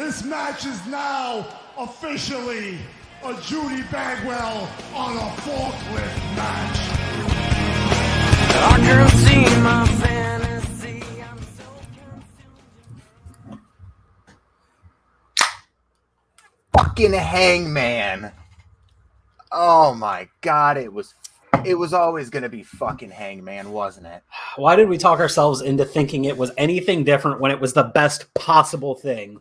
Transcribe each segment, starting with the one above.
This match is now officially a Judy Bagwell on a forklift match. I can see my fantasy. I'm so Fucking Hangman. Oh my god, it was always going to be fucking Hangman, wasn't it? Why did we talk ourselves into thinking it was anything different when it was the best possible thing?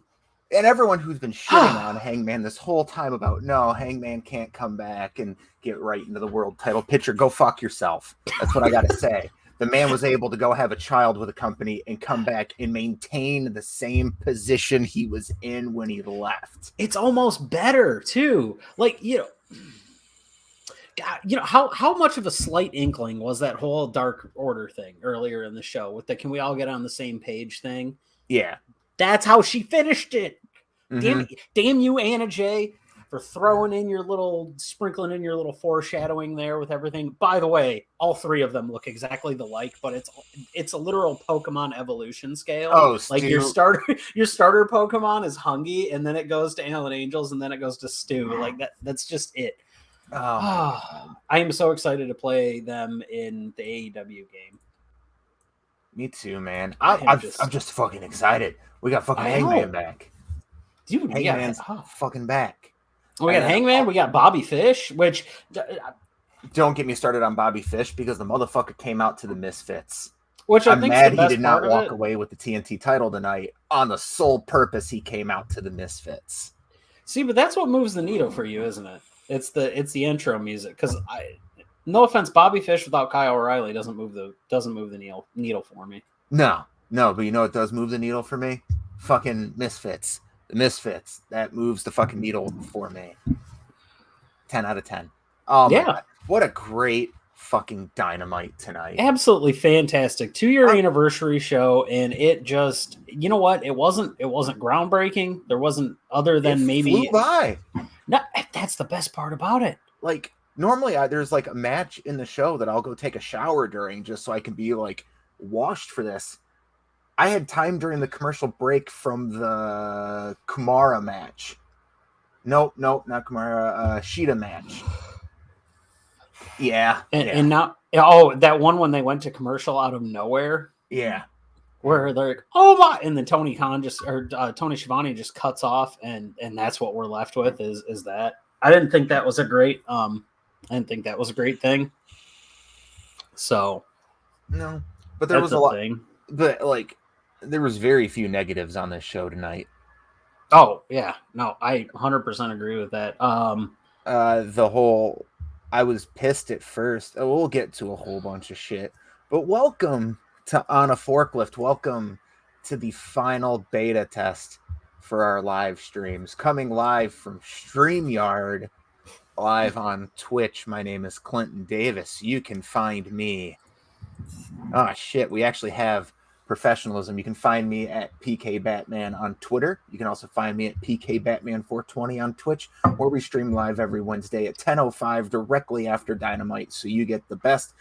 And everyone who's been shitting on Hangman this whole time about, no, Hangman can't come back and get right into the world title picture, go fuck yourself. That's what I got to say. The man was able to go have a child with a company and come back and maintain the same position he was in when he left. It's almost better, too. Like, God, how much of a slight inkling was that whole Dark Order thing earlier in the show with the "can we all get on the same page" thing? Yeah. That's how she finished it. Mm-hmm. Damn you, Anna Jay, for sprinkling in your little foreshadowing there with everything. By the way, all three of them look exactly alike, but it's a literal Pokemon evolution scale. Oh, like Stu. your starter Pokemon is Hungy, and then it goes to Alien Angels, and then it goes to Stu. Like that. That's just it. I am so excited to play them in the AEW game. Me too, man. I'm just fucking excited. We got fucking Hangman back. Dude, Hangman's fucking back. We got Hangman. We got Bobby Fish, which... Don't get me started on Bobby Fish because the motherfucker came out to the Misfits. Which I'm mad he did not walk away with the TNT title tonight on the sole purpose he came out to the Misfits. See, but that's what moves the needle for you, isn't it? It's the intro music. Because no offense, Bobby Fish without Kyle O'Reilly doesn't move the needle for me. No, but you know what does move the needle for me? Fucking Misfits. The Misfits. That moves the fucking needle for me. 10 out of 10. Oh, yeah. God. What a great fucking Dynamite tonight. Absolutely fantastic. 2-year anniversary show, and it just, you know what? It wasn't groundbreaking. There wasn't, other than maybe flew by. No, that's the best part about it. Like, normally there's like a match in the show that I'll go take a shower during just so I can be like washed for this. I had time during the commercial break from the Camarado match. Nope, not Camarado. Sheeda match. Yeah. And now, that one when they went to commercial out of nowhere. Yeah. Where they're like, oh my, and then Tony Schiavone just cuts off, and that's what we're left with is that. I didn't think that was a great thing. So no, but there was a lot thing. But like there was very few negatives on this show tonight. Oh yeah, no, I 100% agree with that. I was pissed at first. We'll get to a whole bunch of shit. But welcome to On a Forklift. Welcome to the final beta test for our live streams. Coming live from StreamYard, live on Twitch. My name is Clinton Davis. You can find me. Oh, shit. We actually have professionalism. You can find me at PK Batman on Twitter. You can also find me at PK Batman 420 on Twitch, where we stream live every Wednesday at 10:05 directly after Dynamite, so you get the best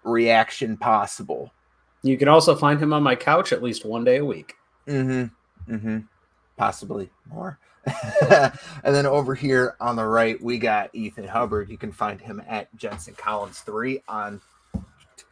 reaction possible. You can also find him on my couch at least one day a week. Possibly more. And then over here on the right, we got Ethan Hubbard. You can find him at Jensen Collins 3 on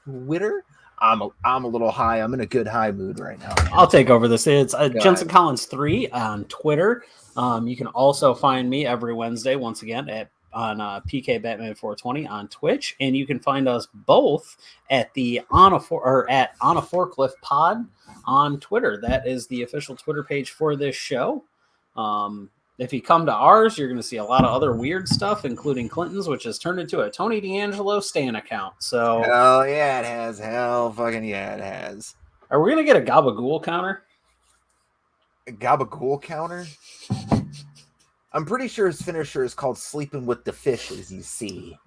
Twitter. I'm a little high. I'm in a good high mood right now. I'll take over this. It's Jensen Collins 3 on Twitter. You can also find me every Wednesday once again on PK Batman 420 on Twitch, and you can find us both at On a Forklift Pod on Twitter. That is the official Twitter page for this show. If you come to ours, you're going to see a lot of other weird stuff, including Clinton's, which has turned into a Tony D'Angelo Stan account. So, hell yeah, it has. Hell fucking yeah, it has. Are we going to get a Gabagool counter? A Gabagool counter? I'm pretty sure his finisher is called Sleeping with the Fishes, you see.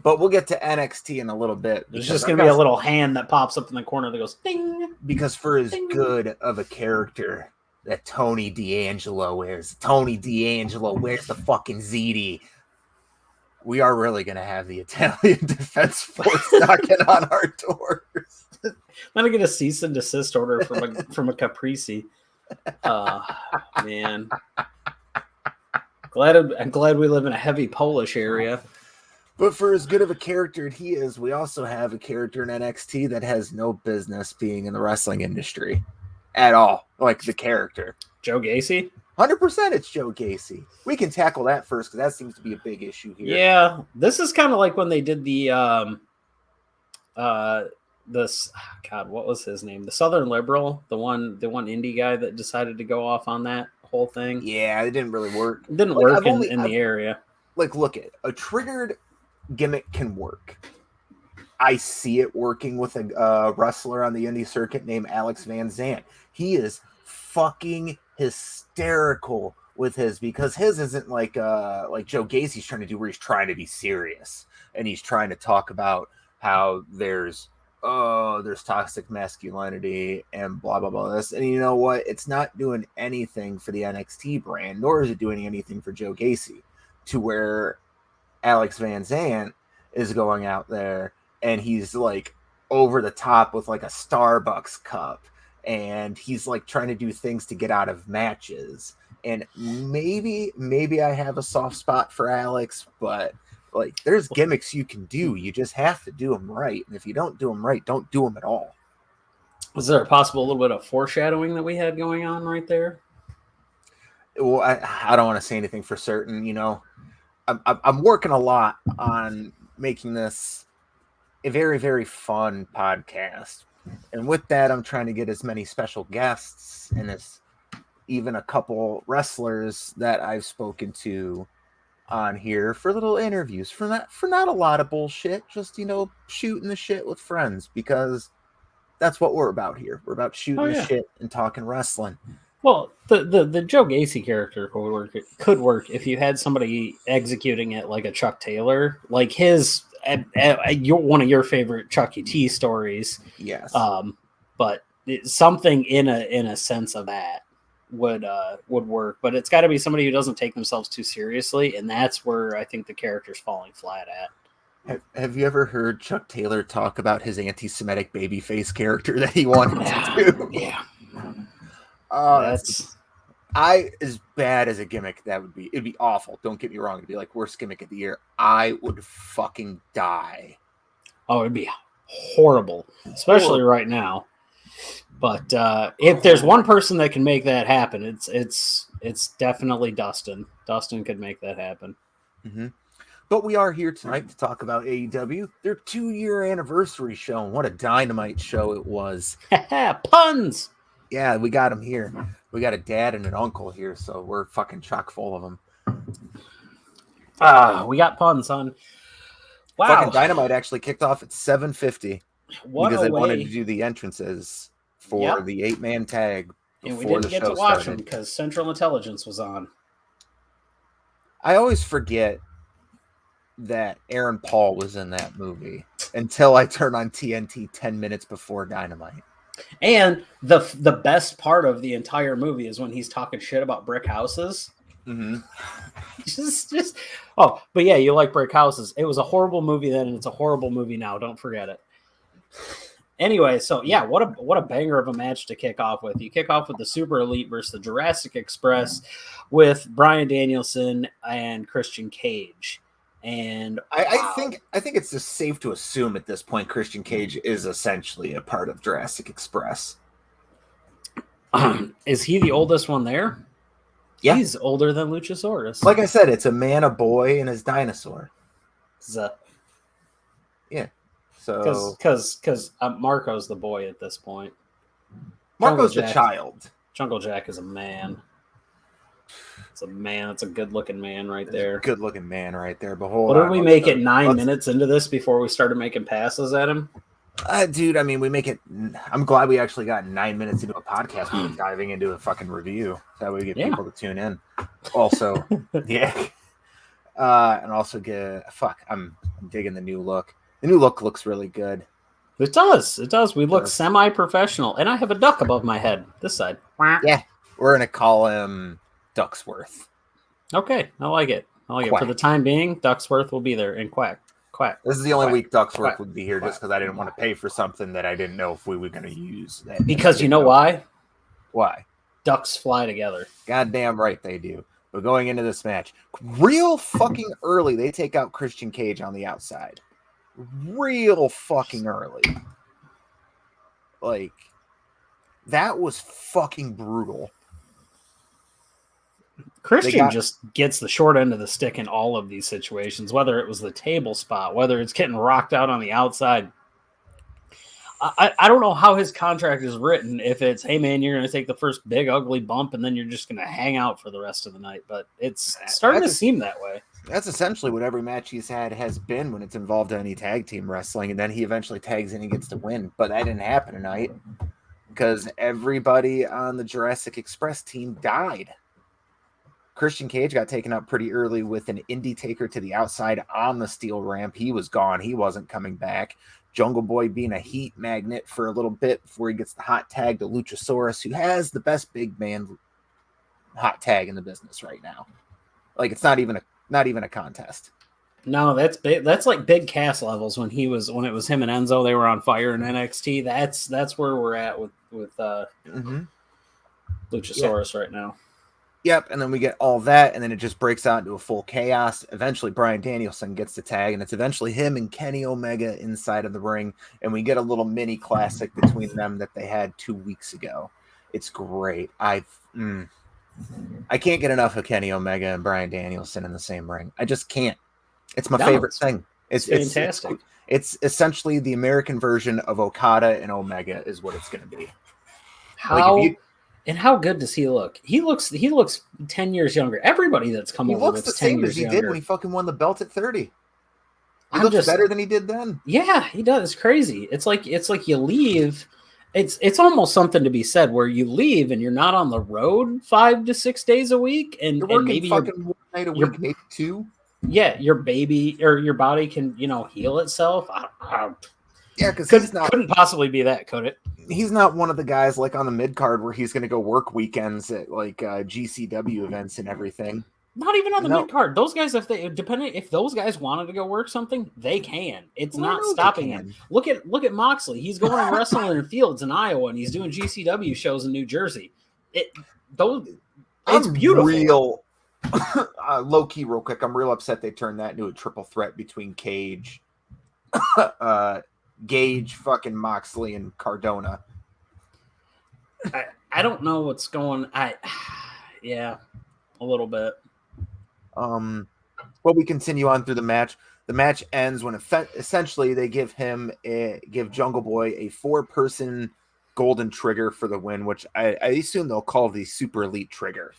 But we'll get to NXT in a little bit. There's just going to be a little hand that pops up in the corner that goes, ding. Because for as good of a character that Tony D'Angelo is, where's the fucking ZD? We are really going to have the Italian Defense Force knocking on our doors. I'm going to get a cease and desist order from a Caprese. Man. I'm glad we live in a heavy Polish area. But for as good of a character he is, we also have a character in NXT that has no business being in the wrestling industry at all. Like the character. Joe Gacy? 100% it's Joe Gacy. We can tackle that first because that seems to be a big issue here. Yeah. This is kind of like when they did the what was his name? The Southern Liberal, the one indie guy that decided to go off on that whole thing. Yeah, it didn't really work. It didn't work in the area. Like, look at a triggered gimmick can work. I see it working with a wrestler on the indie circuit named Alex Van Zant. He is fucking hysterical with his, because his isn't like Joe Gacy's trying to do, where he's trying to be serious and he's trying to talk about how there's toxic masculinity and blah blah blah this, and you know what, it's not doing anything for the NXT brand, nor is it doing anything for Joe Gacy, to where Alex Van Zant is going out there and he's like over the top with like a Starbucks cup, and he's like trying to do things to get out of matches. And maybe I have a soft spot for Alex, but like, there's gimmicks you can do. You just have to do them right. And if you don't do them right, don't do them at all. Was there a possible little bit of foreshadowing that we had going on right there? Well, I don't want to say anything for certain. You know, I'm working a lot on making this a very, very fun podcast. And with that, I'm trying to get as many special guests and as even a couple wrestlers that I've spoken to on here for little interviews, for not a lot of bullshit, just, you know, shooting the shit with friends, because that's what we're about here. We're about shooting the shit and talking wrestling. Well, the Joe Gacy character could work if you had somebody executing it like a Chuck Taylor, like his one of your favorite Chuck E. T stories. Yes. But something in a sense of that would work, but it's got to be somebody who doesn't take themselves too seriously, and that's where I think the character's falling flat at. Have you ever heard Chuck Taylor talk about his anti-Semitic babyface character that he wanted to do? Yeah. That's as bad as a gimmick that would be. It'd be awful. Don't get me wrong. It'd be like worst gimmick of the year. I would fucking die. Oh, it'd be horrible, especially right now. But if there's one person that can make that happen, it's definitely Dustin. Dustin could make that happen. Mm-hmm. But we are here tonight to talk about AEW, their 2-year anniversary show. And what a dynamite show it was. Puns! Yeah, we got them here. We got a dad and an uncle here, so we're fucking chock full of them. We got puns, son. Wow. Fucking Dynamite actually kicked off at 7:50 because they wanted to do the entrances for the 8-man tag. And we didn't get to watch them because Central Intelligence was on. I always forget that Aaron Paul was in that movie until I turn on TNT 10 minutes before Dynamite. And the best part of the entire movie is when he's talking shit about brick houses. Mm-hmm. But yeah, you like brick houses. It was a horrible movie then, and it's a horrible movie now. Don't forget it. Anyway, so yeah, what a banger of a match to kick off with. You kick off with the Super Elite versus the Jurassic Express with Bryan Danielson and Christian Cage. And I think it's just safe to assume at this point Christian Cage is essentially a part of Jurassic Express. Is he the oldest one there? Yeah. He's older than Luchasaurus. Like I said, it's a man, a boy, and his dinosaur. Yeah. So because Marco's the boy at this point. Marco's the child. Jungle Jack is a man. It's a man. It's a good-looking man right there. Good-looking man right there. But hold on. What did we make it 9 minutes into this before we started making passes at him? Dude, I mean, we make it. I'm glad we actually got 9 minutes into a podcast. We were diving into a fucking review. That way we get people to tune in. Also, yeah. And also I'm digging the new look. The new look looks really good. It does. It does. We look semi-professional. And I have a duck above my head. This side. Yeah. We're going to call him Ducksworth. Okay. I like it. For the time being, Ducksworth will be there and quack. This is the only week Ducksworth would be here just because I didn't want to pay for something that I didn't know if we were going to use. Because you know why? Why? ducks fly together. Goddamn right they do. But going into this match, real fucking early, they take out Christian Cage on the outside. Real fucking early. Like, that was fucking brutal. Christian just gets the short end of the stick in all of these situations, whether it was the table spot, whether it's getting rocked out on the outside. I don't know how his contract is written. If it's, hey man, you're going to take the first big ugly bump and then you're just going to hang out for the rest of the night, but it's starting to seem that way. That's essentially what every match he's had has been when it's involved any tag team wrestling, and then he eventually tags in and gets to win. But that didn't happen tonight because everybody on the Jurassic Express team died. Christian Cage got taken out pretty early with an Indy taker to the outside on the steel ramp. He was gone. He wasn't coming back. Jungle Boy being a heat magnet for a little bit before he gets the hot tag to Luchasaurus, who has the best big man hot tag in the business right now. Like, it's not even a contest. No, that's big. That's like Big Cass levels when it was him and Enzo. They were on fire in NXT. That's where we're at with Luchasaurus right now. Yep, and then we get all that, and then it just breaks out into a full chaos. Eventually, Bryan Danielson gets the tag, and it's eventually him and Kenny Omega inside of the ring, and we get a little mini classic between them that they had 2 weeks ago. It's great. I can't get enough of Kenny Omega and Bryan Danielson in the same ring. I just can't. It's my favorite thing. It's fantastic. It's essentially the American version of Okada and Omega is what it's going to be. And how good does he look? He looks 10 years younger. Everybody that's come over looks the same as he did when he fucking won the belt at 30. He looks better than he did then. Yeah, he does. It's crazy. It's like you leave. It's almost something to be said where you leave and you're not on the road 5 to 6 days a week, and you're working maybe fucking one night a week, maybe 2. Yeah, your baby or your body can heal itself. Yeah, because couldn't possibly be that, could it? He's not one of the guys like on the mid card where he's going to go work weekends at like GCW events and everything. Not even on the mid card. Those guys, if those guys wanted to go work something, they can. It's not stopping him. Look at Moxley. He's going and wrestling in fields in Iowa, and he's doing GCW shows in New Jersey. It's beautiful. Real low key, real quick. I'm real upset they turned that into a triple threat between Gage, fucking Moxley, and Cardona. I don't know what's going. Yeah, a little bit. But we continue on through the match. The match ends when essentially they give Jungle Boy a 4-person golden trigger for the win, which I assume they'll call the Super Elite Trigger.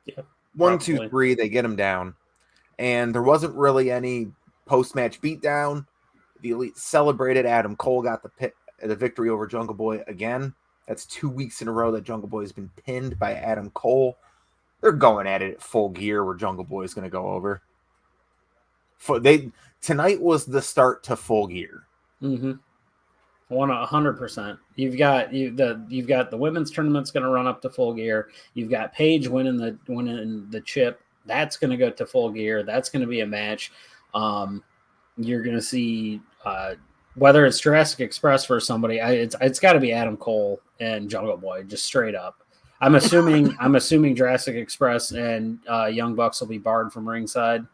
Yeah, 1, 2, 3, they get him down, and there wasn't really any post-match beatdown. The Elite celebrated. Adam Cole got the victory over Jungle Boy again. That's 2 weeks in a row that Jungle Boy has been pinned by Adam Cole. They're going at it at Full Gear where Jungle Boy is going to go over. Tonight was the start to Full Gear. 100%. You've got the women's tournament's going to run up to Full Gear. You've got Paige winning the chip. That's going to go to Full Gear. That's going to be a match. You're going to see whether it's Jurassic Express for somebody. It's got to be Adam Cole and Jungle Boy, just straight up. I'm assuming Jurassic Express and Young Bucks will be barred from ringside.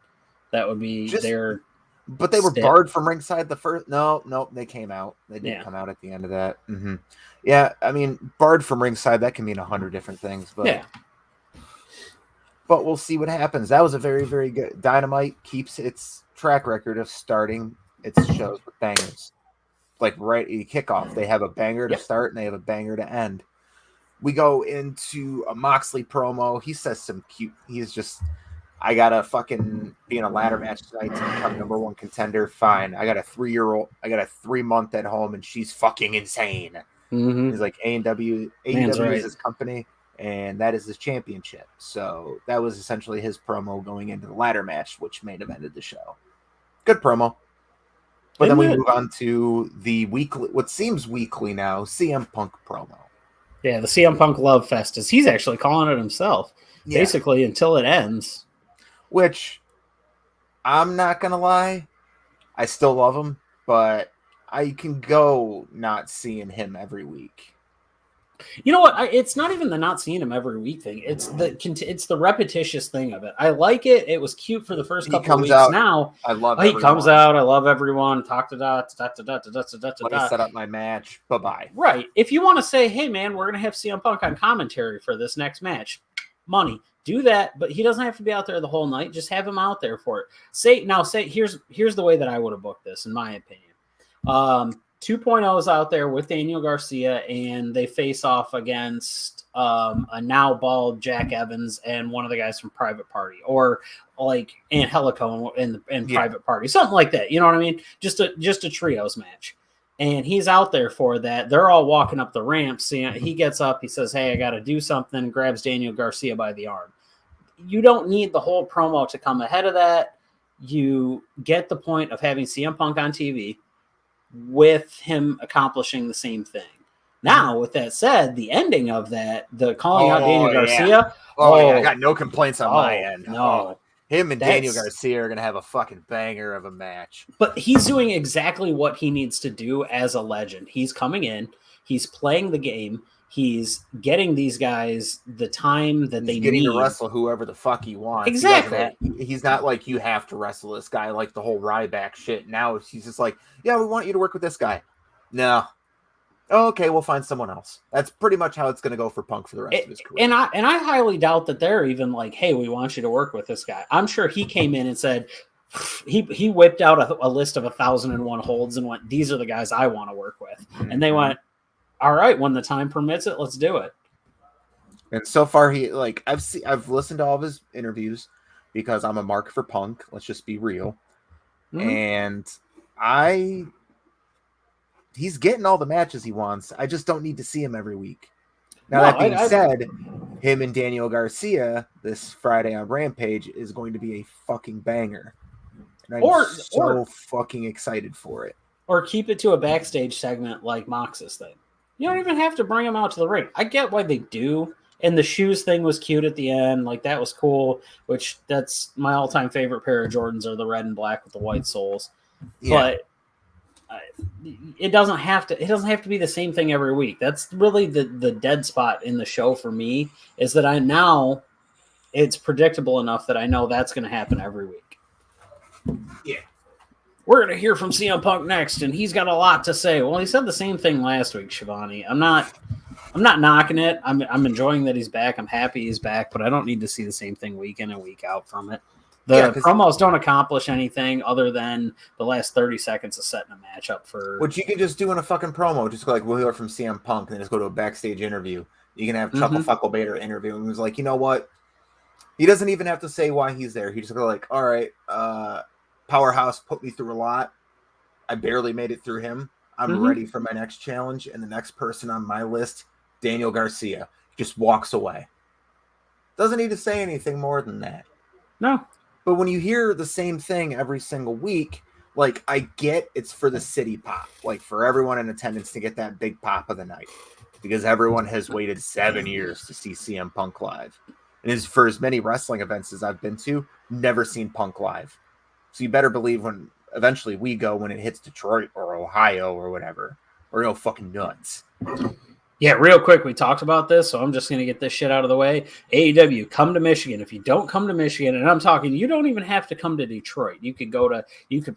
That would be their. But they were barred from ringside the first. No, they came out. They didn't come out at the end of that. Mm-hmm. Yeah, I mean, barred from ringside, that can mean 100 different things. But yeah. But we'll see what happens. That was a very, very good. Dynamite keeps its track record of starting its shows with bangers. Like right at kickoff, they have a banger to start and they have a banger to end. We go into a Moxley promo. He says some cute. He's just, I gotta fucking be in a ladder match tonight to become #1 contender. Fine. I got a 3-year-old. I got a 3-month at home, and she's fucking insane. Mm-hmm. He's like AEW is his company, and that is his championship. So that was essentially his promo going into the ladder match, which main evented the show. Good promo. But then we move on to the weekly, what seems weekly now, CM Punk promo. Yeah, the CM Punk Love Fest, as he's actually calling it himself, basically until it ends. Which, I'm not going to lie, I still love him, but I can go not seeing him every week. You know what? It's not even the not seeing him every week thing. It's the repetitious thing of it. I like it. It was cute for the first couple of weeks. Out. Now I love. He comes out. I love everyone. Talk to Let me set up my match. Bye bye. Right. If you want to say, hey man, we're gonna have CM Punk on commentary for this next match, money. Do that, but he doesn't have to be out there the whole night. Just have him out there for it. Here's the way that I would have booked this, in my opinion. 2.0 is out there with Daniel Garcia, and they face off against a now bald Jack Evans and one of the guys from Private Party, or like Angelico in Private Party, something like that. You know what I mean? Just a trios match. And he's out there for that. They're all walking up the ramp. He gets up. He says, hey, I got to do something. Grabs Daniel Garcia by the arm. You don't need the whole promo to come ahead of that. You get the point of having CM Punk on TV with him accomplishing the same thing. Now, with that said, the ending of that, the calling out Daniel Garcia. I got no complaints on my end. No. Him and Daniel Garcia are going to have a fucking banger of a match. But he's doing exactly what he needs to do as a legend. He's coming in. He's playing the game. He's getting these guys the time that they need. Getting to wrestle whoever the fuck he wants. Exactly. He's not like, you have to wrestle this guy like the whole Ryback shit. Now he's just like, yeah, we want you to work with this guy. No. Okay, we'll find someone else. That's pretty much how it's going to go for Punk for the rest of his career. And I highly doubt that they're even like, hey, we want you to work with this guy. I'm sure he came in and said, he whipped out a list of 1,001 holds and went, these are the guys I want to work with. Mm-hmm. And they went, all right, when the time permits it, let's do it. And so far, I've listened to all of his interviews because I'm a mark for Punk. Let's just be real. Mm-hmm. And he's getting all the matches he wants. I just don't need to see him every week. Now, that being said, him and Daniel Garcia this Friday on Rampage is going to be a fucking banger. And I'm so fucking excited for it. Or keep it to a backstage segment like Mox's thing. You don't even have to bring him out to the ring. I get why they do. And the shoes thing was cute at the end. Like, that was cool, which that's my all-time favorite pair of Jordans are the red and black with the white soles. Yeah. But it doesn't have to be the same thing every week. That's really the dead spot in the show for me, is that it's predictable enough that I know that's going to happen every week. Yeah. We're going to hear from CM Punk next, and he's got a lot to say. Well, he said the same thing last week, Shivani. I'm not knocking it. I'm enjoying that he's back. I'm happy he's back, but I don't need to see the same thing week in and week out from it. The promos don't accomplish anything other than the last 30 seconds of setting a match up for... Which you can just do in a fucking promo. Just go like, we'll hear from CM Punk, and then just go to a backstage interview. You can have Chuckle Fuckle Bader interview, and he's like, you know what? He doesn't even have to say why he's there. He just go like, all right, Powerhouse put me through a lot. I barely made it through him. I'm ready for my next challenge, and the next person on my list, Daniel Garcia, just walks away. Doesn't need to say anything more than that. No. But when you hear the same thing every single week, like, I get it's for the city pop, like for everyone in attendance to get that big pop of the night, because everyone has waited 7 years to see CM Punk live. And for as many wrestling events as I've been to, never seen Punk live. So you better believe when eventually we go, when it hits Detroit or Ohio or whatever, we're no fucking nuts. Yeah, real quick, we talked about this, so I'm just going to get this shit out of the way. AEW, come to Michigan. If you don't come to Michigan, and I'm talking, you don't even have to come to Detroit. You could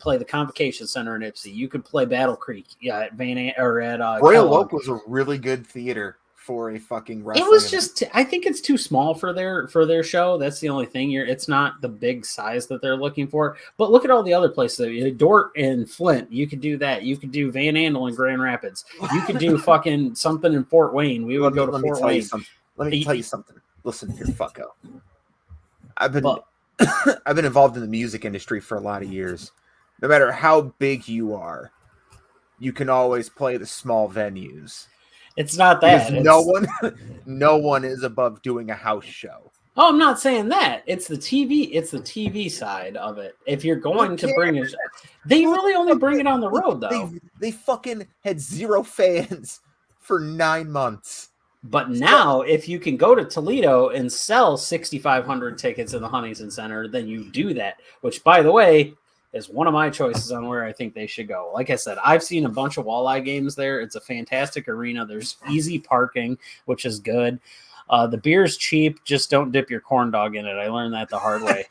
play the Convocation Center in Ypsi. You could play Battle Creek at Royal Oak was a really good theater for a fucking wrestling. It was just, I think it's too small for their show. That's the only thing. It's not the big size that they're looking for. But look at all the other places. Dort and Flint, you could do that. You could do Van Andel in Grand Rapids. You could do fucking something in Fort Wayne. We would go to Fort Wayne. Let me tell you something. Listen here, fucko. I've been involved in the music industry for a lot of years. No matter how big you are, you can always play the small venues. It's not that. No one is above doing a house show. Oh, I'm not saying that. It's the TV. It's the TV side of it. If you're going to bring it, they really only bring it on the road, though. They fucking had 0 fans for 9 months. But now, if you can go to Toledo and sell 6,500 tickets in the Huntington Center, then you do that. Which, by the way, is one of my choices on where I think they should go. Like I said, I've seen a bunch of walleye games there. It's a fantastic arena. There's easy parking, which is good. The beer's cheap. Just don't dip your corn dog in it. I learned that the hard way.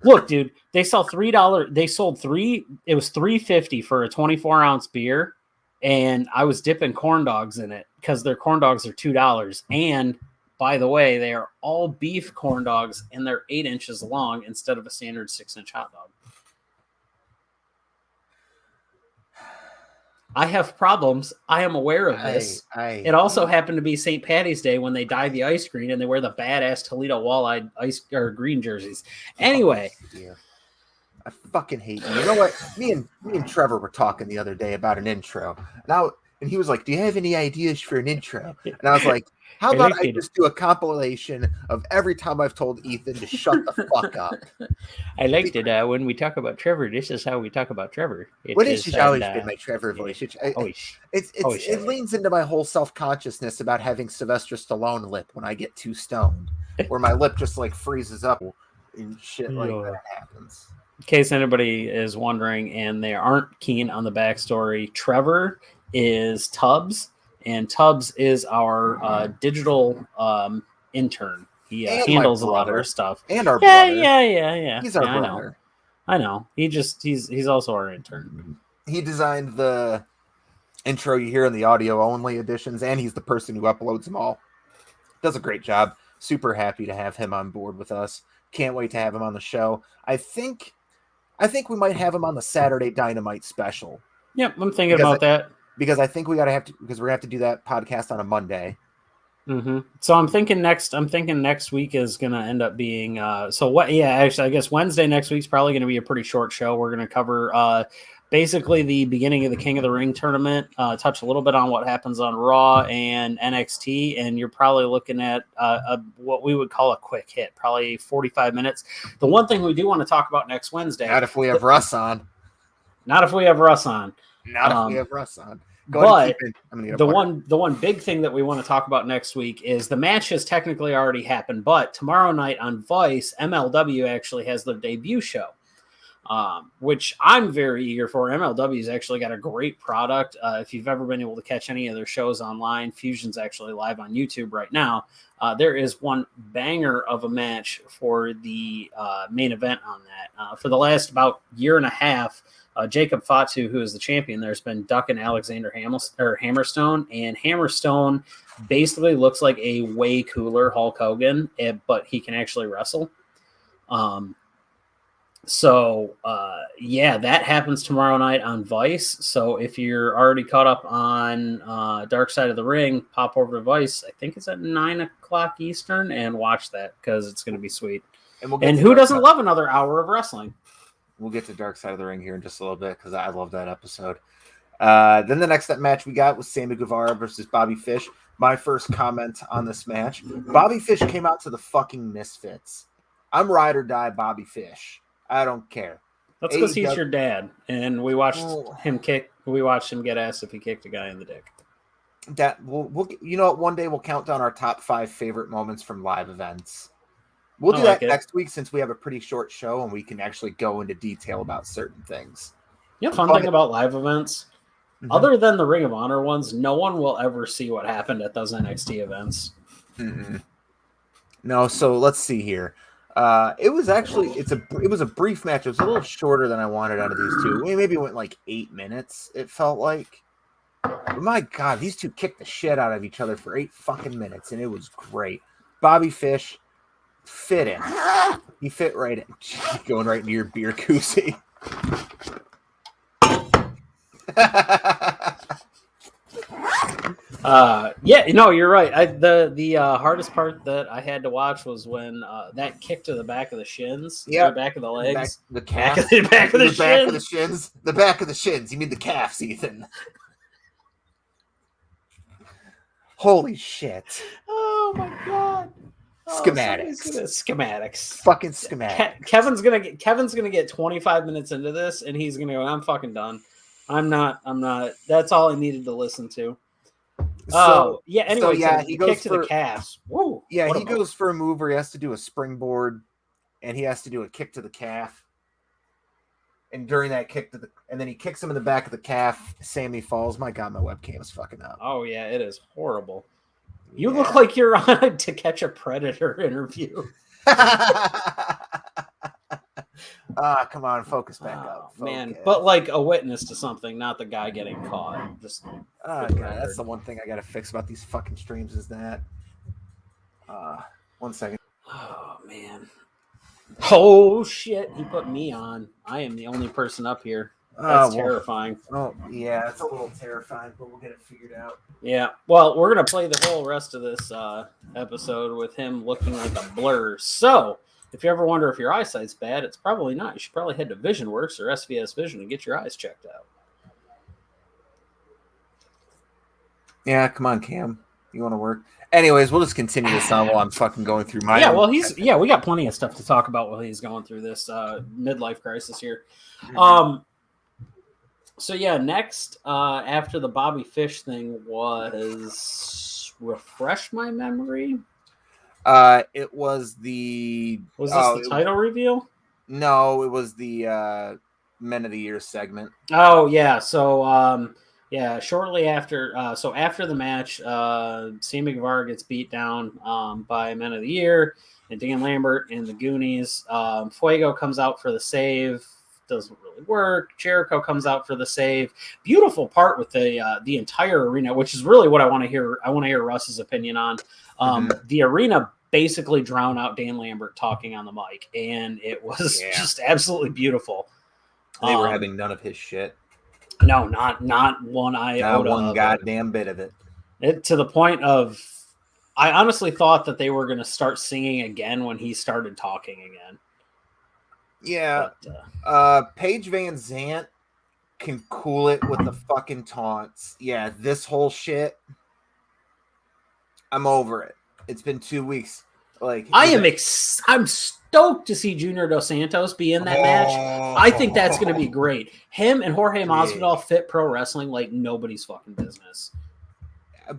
Look, dude, they sell $3. They sold three. It was $3.50 for a 24-ounce beer, and I was dipping corn dogs in it because their corn dogs are $2. And by the way, they are all beef corn dogs, and they're 8 inches long instead of a standard 6-inch hot dog. I have problems. I am aware of this. It also happened to be St. Patty's Day when they dye the ice green and they wear the badass Toledo walleye ice or green jerseys. Anyway, I fucking hate you. You know what? Me and Trevor were talking the other day about an intro, and he was like, "Do you have any ideas for an intro?" And I was like, "How about I just do a compilation of every time I've told Ethan to shut the fuck up?" I liked it when we talk about Trevor. This is how we talk about Trevor. What has always been my Trevor voice? It leans into my whole self-consciousness about having Sylvester Stallone lip when I get too stoned, where my lip just like freezes up and shit like that happens. In case anybody is wondering and they aren't keen on the backstory, Trevor is Tubbs, and Tubbs is our digital intern. He handles a lot of our stuff. And our brother. Yeah. He's our brother. I know. He's also our intern. He designed the intro you hear in the audio only editions, and he's the person who uploads them all. Does a great job. Super happy to have him on board with us. Can't wait to have him on the show. I think we might have him on the Saturday Dynamite special. Yep, I'm thinking about that. Because I think we're gonna have to do that podcast on a Monday. Mm-hmm. So I'm thinking next week is gonna end up being actually I guess Wednesday next week's probably gonna be a pretty short show. We're gonna cover basically the beginning of the King of the Ring tournament, touch a little bit on what happens on Raw and NXT, and you're probably looking at what we would call a quick hit, probably 45 minutes. The one thing we do want to talk about next Wednesday. Not if we have Russ on. Not if we have Russ on. But the one big thing that we want to talk about next week is the match has technically already happened, but tomorrow night on Vice, MLW actually has their debut show, which I'm very eager for. MLW's actually got a great product. If you've ever been able to catch any of their shows online, Fusion's actually live on YouTube right now. There is one banger of a match for the main event on that. For the last about year and a half, Jacob Fatu, who is the champion, there's been ducking Alexander Hammerstone, and Hammerstone basically looks like a way cooler Hulk Hogan, but he can actually wrestle. That happens tomorrow night on Vice. So if you're already caught up on Dark Side of the Ring, pop over to Vice. I think it's at 9:00 Eastern, and watch that because it's going to be sweet. And who doesn't love another hour of wrestling? We'll get to Dark Side of the Ring here in just a little bit because I love that episode. Then the next match we got was Sammy Guevara versus Bobby Fish. My first comment on this match: Bobby Fish came out to the fucking Misfits. I'm ride or die Bobby Fish. I don't care. That's because he's your dad, and we watched him kick. We watched him get asked if he kicked a guy in the dick. That we'll you know what? One day we'll count down our top 5 favorite moments from live events. We'll do that next week since we have a pretty short show and we can actually go into detail about certain things. You know, fun thing about live events, other than the Ring of Honor ones, no one will ever see what happened at those NXT events. Mm-mm. No, so let's see here. It was a brief match. It was a little shorter than I wanted out of these two. We maybe went like 8 minutes. It felt like. But my God, these two kicked the shit out of each other for 8 fucking minutes, and it was great. Bobby Fish fit in. He fit right in. Going right into your beer koozie. You're right. The hardest part that I had to watch was when that kick to the back of the shins, the back of the legs, the calf, the back of the shins, the back of the shins. You mean the calves, Ethan? Holy shit! Oh my God! Schematics. Fucking schematics. Kevin's gonna get 25 minutes into this, and he's gonna go, "I'm fucking done. I'm not. That's all I needed to listen to." He goes to the calves. Woo! Yeah, he goes for a move where he has to do a springboard, and he has to do a kick to the calf. And during that kick and then he kicks him in the back of the calf. Sami falls. My God, my webcam is fucking up. Oh yeah, it is horrible. You look like you're on a To Catch a Predator interview. Come on, focus back up. Focus. Man, but like a witness to something, not the guy getting caught. Just God, that's the one thing I gotta fix about these fucking streams is that. 1 second. Oh man. Oh shit, he put me on. I am the only person up here. That's terrifying. Oh yeah, it's a little terrifying, but we'll get it figured out. Yeah. Well, we're gonna play the whole rest of this episode with him looking like a blur. So if you ever wonder if your eyesight's bad, it's probably not. You should probably head to VisionWorks or SVS Vision and get your eyes checked out. Yeah, come on, Cam. You want to work? Anyways, we'll just continue this on while I'm fucking going through my. Yeah, well, we got plenty of stuff to talk about while he's going through this midlife crisis here. Mm-hmm. So yeah, next after the Bobby Fish thing was refresh my memory. It was the. Was this the title reveal? No, it was the Men of the Year segment. Oh yeah, so shortly after, after the match, Sammy Guevara gets beat down by Men of the Year and Dan Lambert and the Goonies. Fuego comes out for the save. Doesn't really work. Jericho comes out for the save. Beautiful part with the entire arena, which is really what I want to hear. I want to hear Russ's opinion on. The arena basically drowned out Dan Lambert talking on the mic, and it was just absolutely beautiful. They were having none of his shit. No, not one iota. Not one goddamn bit of it. To the point of, I honestly thought that they were going to start singing again when he started talking again. Yeah. But, Paige Van Zant can cool it with the fucking taunts. Yeah, this whole shit, I'm over it. It's been 2 weeks. Like I'm stoked to see Junior Dos Santos be in that match. I think that's going to be great. Him and Jorge Masvidal fit pro wrestling like nobody's fucking business.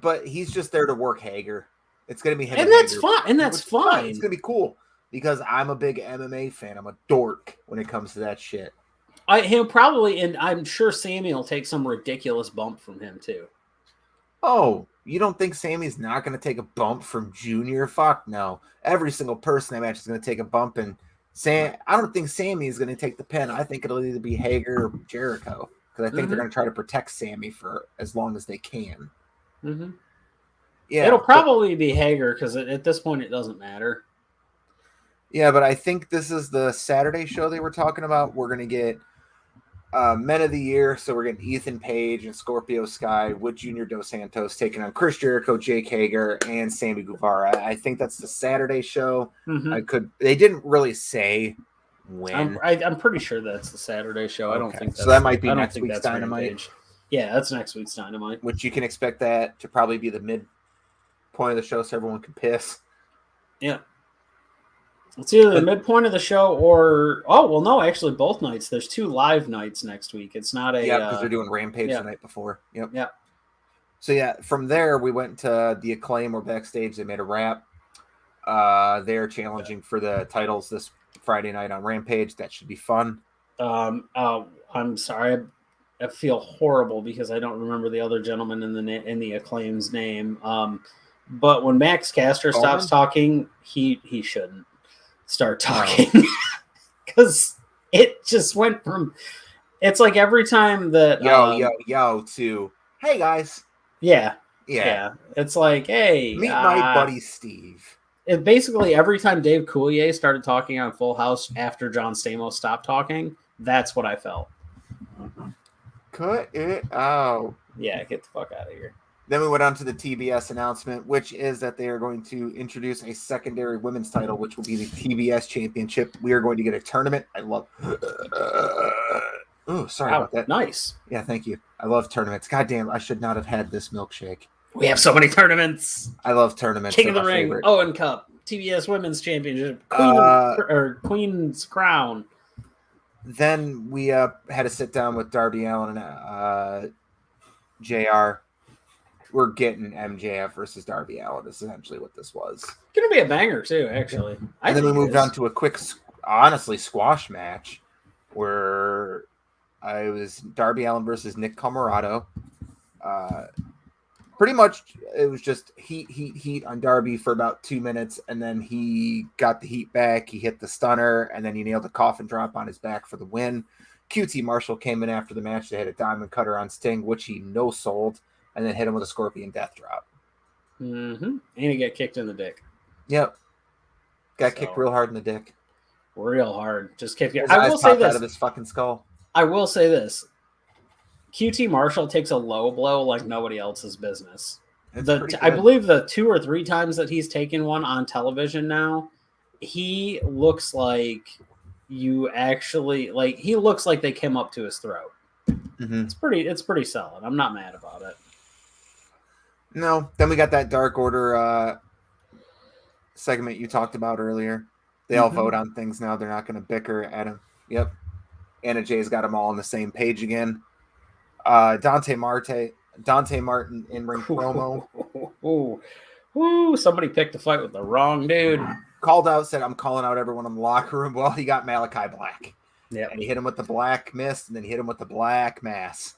But he's just there to work Hager. It's going to be him, and that's fine. And that's fine. It's going to be cool because I'm a big MMA fan. I'm a dork when it comes to that shit. He'll probably, and I'm sure Sami will take some ridiculous bump from him too. Oh, you don't think Sammy's not going to take a bump from Junior? Fuck no. Every single person in that match is going to take a bump, and I don't think Sami is going to take the pin. I think it'll either be Hager or Jericho because I think they're going to try to protect Sami for as long as they can. Mm-hmm. Yeah, it'll probably be Hager because at this point it doesn't matter. Yeah, but I think this is the Saturday show they were talking about. We're going to get Men of the Year, so we're getting Ethan Page and Scorpio Sky with Junior Dos Santos taking on Chris Jericho, Jake Hager, and Sammy Guevara. I think that's the Saturday show. They didn't really say when. I'm pretty sure that's the Saturday show. Okay. I don't think that's, so. That might be next week's Dynamite. Rampage. Yeah, that's next week's Dynamite. Which you can expect that to probably be the midpoint of the show, so everyone can piss. Yeah. It's either the midpoint of the show or no, actually both nights. There's 2 live nights next week. It's not because they're doing Rampage the night before. Yep. Yeah. So from there we went to the Acclaim or backstage. They made a rap. They're challenging for the titles this Friday night on Rampage. That should be fun. I'm sorry, I feel horrible because I don't remember the other gentleman in the Acclaim's name. But when Max Caster stops talking, he shouldn't start talking because it just went from it's like every time that yo to hey guys, yeah it's like hey, meet my buddy Steve. It basically every time Dave Coulier started talking on Full House after John Stamos stopped talking, that's what I felt. Cut it out. Yeah, get the fuck out of here. Then we went on to the TBS announcement, which is that they are going to introduce a secondary women's title, which will be the TBS Championship. We are going to get a tournament. I love. Oh, sorry about that. Nice. Yeah, thank you. I love tournaments. Goddamn, I should not have had this milkshake. We have so many tournaments. I love tournaments. King of the Ring, favorite. Owen Cup, TBS Women's Championship, Queen's Crown. Then we had to sit down with Darby Allin and JR. We're getting MJF versus Darby Allin. Is essentially what this was. Gonna be a banger too, actually. And then we moved on to a quick, honestly, squash match. where I was Darby Allin versus Nick Camarado. Pretty much it was just heat on Darby for about 2 minutes, and then he got the heat back. He hit the stunner, and then he nailed the coffin drop on his back for the win. QT Marshall came in after the match to hit a diamond cutter on Sting, which he no-sold, and then hit him with a scorpion death drop. Mm-hmm. And he got kicked in the dick. Yep. Got kicked real hard in the dick. Real hard. Just kicked. I will say this. Out of his fucking skull. I will say this. QT Marshall takes a low blow like nobody else's business. I believe the 2 or 3 times that he's taken one on television now, he looks like he looks like they came up to his throat. Mm-hmm. It's pretty solid. I'm not mad about it. No. Then we got that Dark Order segment you talked about earlier. They all vote on things now. They're not going to bicker at him. Yep. Anna Jay's got them all on the same page again. Dante Martin in ring promo. Ooh, somebody picked a fight with the wrong dude. Called out, said, I'm calling out everyone in the locker room. Well, he got Malachi Black. Yeah. And he hit him with the black mist, and then he hit him with the black mass.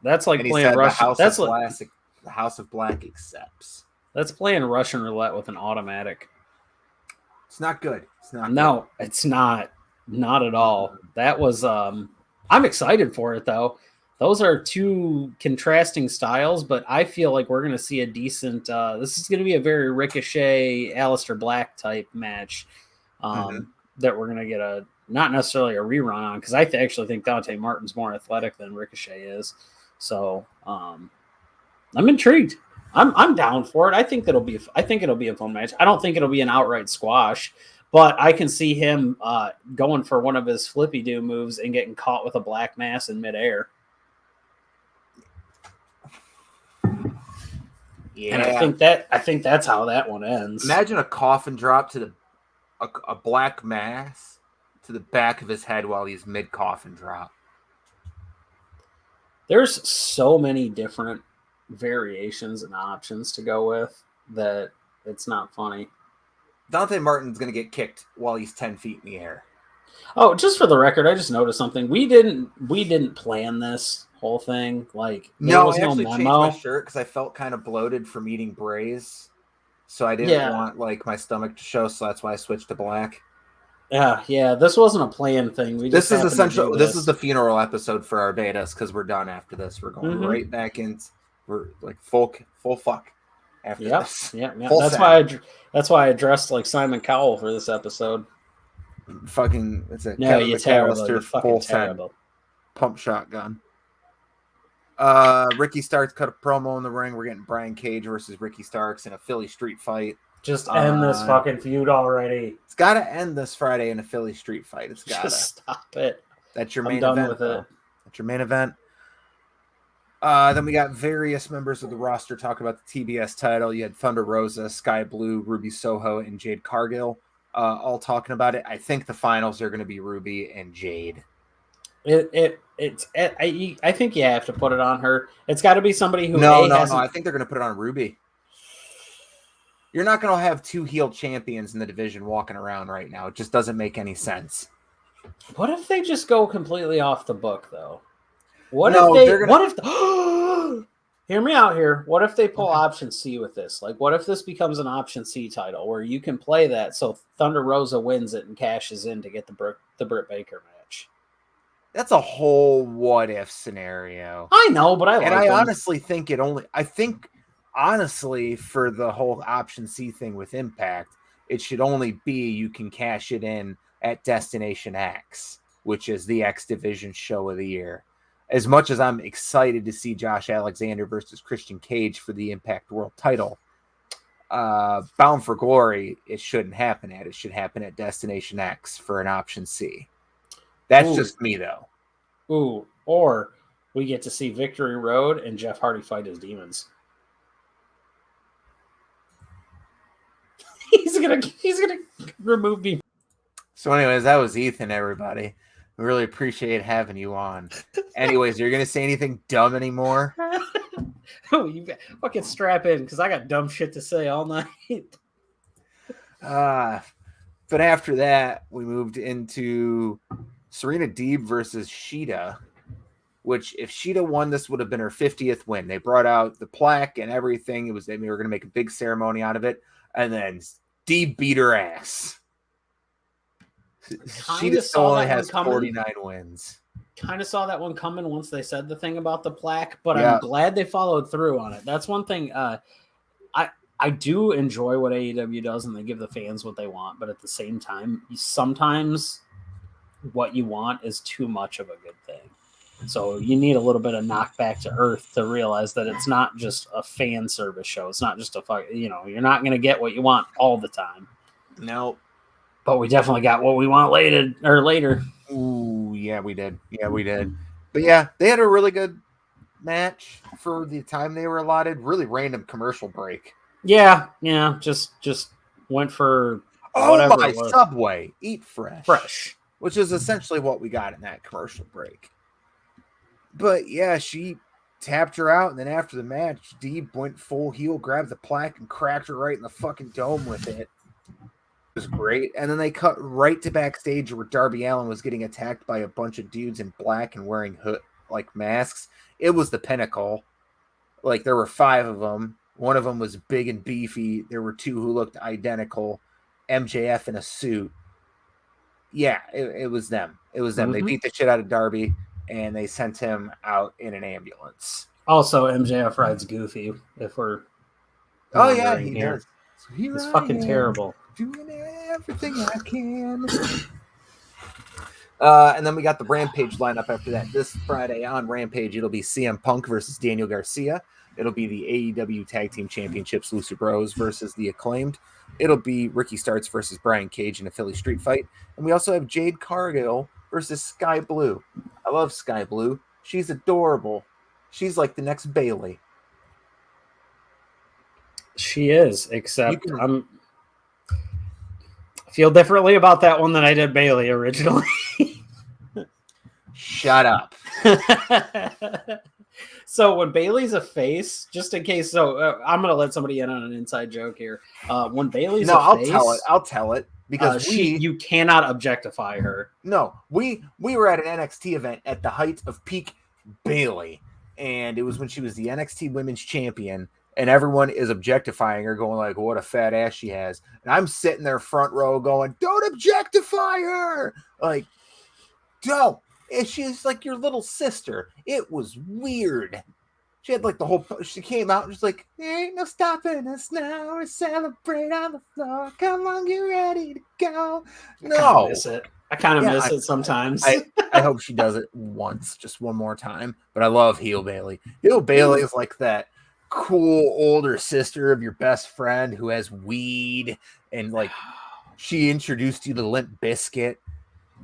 That's like playing Russian. The House of Black accepts. That's playing Russian roulette with an automatic. It's not good. It's not. Not at all. That was I'm excited for it though. Those are 2 contrasting styles, but I feel like we're going to see a decent this is going to be a very Ricochet Aleister Black type match that we're going to get not necessarily a rerun on, because I actually think Dante Martin's more athletic than Ricochet is. So I'm intrigued. I'm down for it. I think it'll be a fun match. I don't think it'll be an outright squash, but I can see him going for one of his flippy do moves and getting caught with a black mass in midair. Yeah, and I think that's how that one ends. Imagine a coffin drop to a black mass to the back of his head while he's mid coffin drop. There's so many different variations and options to go with that it's not funny. Dante Martin's going to get kicked while he's 10 feet in the air. Oh, just for the record, I just noticed something. We didn't plan this whole thing. Like, there was no memo. Changed my shirt because I felt kind of bloated from eating braise, so I didn't want like my stomach to show. So that's why I switched to black. Yeah. This wasn't a planned thing. This is essential. This is the funeral episode for our betas because we're done after this. We're going right back in. We're like full fuck after this. Yeah. That's why I dressed like Simon Cowell for this episode. Fucking, it's a no, you're terrible. You're fucking terrible. Pump shotgun. Ricky Starks cut a promo in the ring. We're getting Brian Cage versus Ricky Starks in a Philly street fight. Just end this fucking feud already. It's got to end this Friday in a Philly street fight. It's got to. Just stop it. That's your main event. With it. That's your main event. Then we got various members of the roster talking about the TBS title. You had Thunder Rosa, Sky Blue, Ruby Soho, and Jade Cargill all talking about it. I think the finals are going to be Ruby and Jade. I think you have to put it on her. It's got to be somebody who No. I think they're going to put it on Ruby. You're not going to have 2 heel champions in the division walking around right now. It just doesn't make any sense. What if they just go completely off the book, though? Hear me out here. What if they pull option C with this? Like, what if this becomes an option C title where you can play that so Thunder Rosa wins it and cashes in to get the Britt Baker match? That's a whole what if scenario. I know, but I honestly think honestly, for the whole option C thing with Impact, it should only be you can cash it in at Destination X, which is the X Division show of the year. As much as I'm excited to see Josh Alexander versus Christian Cage for the Impact World title, Bound for Glory, it shouldn't happen at. It should happen at Destination X for an option C. That's just me, though. Ooh, or we get to see Victory Road and Jeff Hardy fight his demons. He's gonna remove me. So, anyways, that was Ethan. Everybody, we really appreciate having you on. Anyways, you're gonna say anything dumb anymore? Oh, you fucking strap in because I got dumb shit to say all night. But after that, we moved into Serena Deeb versus Sheeda, which if Sheeda won, this would have been her 50th win. They brought out the plaque and everything. They were going to make a big ceremony out of it. And then Deeb beat her ass. Sheeda still only has 49 wins. Kind of saw that one coming once they said the thing about the plaque, but I'm glad they followed through on it. That's one thing. I do enjoy what AEW does, and they give the fans what they want, but at the same time, sometimes what you want is too much of a good thing. So you need a little bit of knockback to earth to realize that it's not just a fan service show. It's not just you're not going to get what you want all the time. No. But we definitely got what we want later. Ooh, yeah, we did. But yeah, they had a really good match for the time they were allotted. Really random commercial break. Yeah, just went for whatever. Oh my Subway, eat fresh, which is essentially what we got in that commercial break. But yeah, she tapped her out, and then after the match, Deeb went full heel, grabbed the plaque, and cracked her right in the fucking dome with it. It was great. And then they cut right to backstage where Darby Allin was getting attacked by a bunch of dudes in black and wearing masks. It was the Pinnacle. Like, there were 5 of them. One of them was big and beefy. There were 2 who looked identical. MJF in a suit. Yeah, it was them. It was them. Mm-hmm. They beat the shit out of Darby, and they sent him out in an ambulance. Also, MJF rides Goofy, if we're... Oh, yeah, he does. So it's fucking terrible. Doing everything I can. And then we got the Rampage lineup after that. This Friday on Rampage, it'll be CM Punk versus Daniel Garcia. It'll be the AEW Tag Team Championships, Lucy Bros versus the Acclaimed. It'll be Ricky Starks versus Brian Cage in a Philly Street Fight. And we also have Jade Cargill versus Sky Blue. I love Sky Blue. She's adorable. She's like the next Bailey. She is, except I feel differently about that one than I did Bailey originally. Shut up. So when Bailey's a face, just in case, I'm going to let somebody in on an inside joke here. When Bailey's a face... I'll tell it. Because you cannot objectify her. No, we were at an NXT event at the height of peak Bailey. And it was when she was the NXT Women's Champion. And everyone is objectifying her, going like, what a fat ass she has. And I'm sitting there front row going, don't objectify her. Like, don't. She's like your little sister. It was weird. She had like she came out and was like, there ain't no stopping us now. We celebrate on the floor. Come on, get ready to go. No. I kind of miss it sometimes. I hope she does it once, just one more time. But I love Heel Bailey. Heel Bailey is like that cool older sister of your best friend who has weed, and like she introduced you to Limp Bizkit.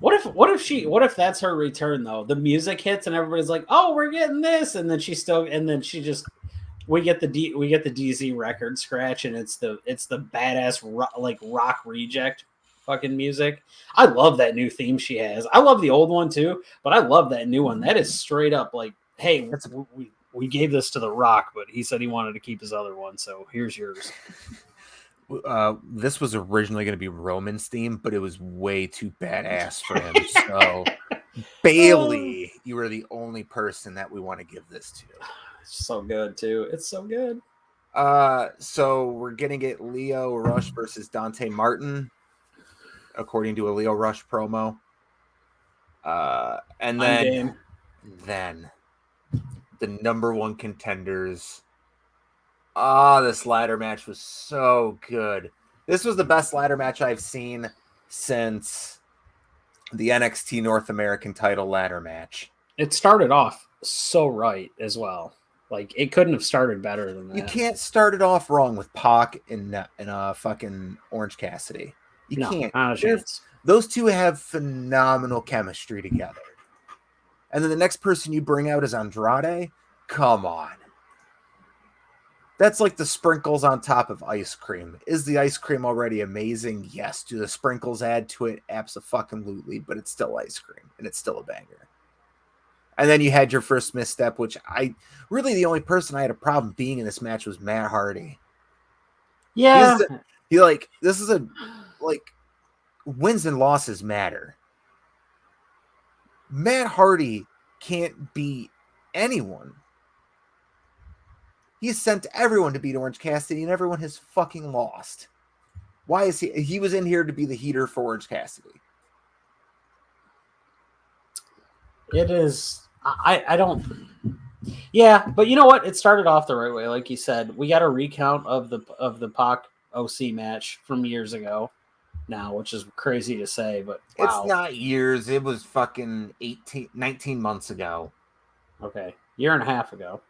What if that's her return though? The music hits and everybody's like, "Oh, we're getting this," and then we get the DZ record scratch, and it's the badass rock reject fucking music. I love that new theme she has. I love the old one too, but I love that new one. That is straight up like, hey, we gave this to The Rock, but he said he wanted to keep his other one, so here's yours. This was originally going to be Roman's theme, but it was way too badass for him. So, Bailey, you are the only person that we want to give this to. It's so good, too. It's so good. So we're going to get Lio Rush versus Dante Martin, according to a Lio Rush promo. And then the number one contenders. This ladder match was so good. This was the best ladder match I've seen since the NXT North American title ladder match. It started off so right as well. Like, it couldn't have started better than that. You can't start it off wrong with Pac and fucking Orange Cassidy. You can't. Those two have phenomenal chemistry together. And then the next person you bring out is Andrade. Come on. That's like the sprinkles on top of ice cream. Is the ice cream already amazing? Yes. Do the sprinkles add to it? Abso-fucking-lutely, but it's still ice cream, and it's still a banger. And then you had your first misstep, which the only person I had a problem being in this match was Matt Hardy. Yeah. Wins and losses matter. Matt Hardy can't beat anyone. He's sent everyone to beat Orange Cassidy, and everyone has fucking lost. Why is he? He was in here to be the heater for Orange Cassidy. It is. I don't. Yeah, but you know what? It started off the right way, like you said. We got a recount of the Pac OC match from years ago. Now, which is crazy to say, but wow. It's not years. It was fucking 19 months ago. Okay, year and a half ago.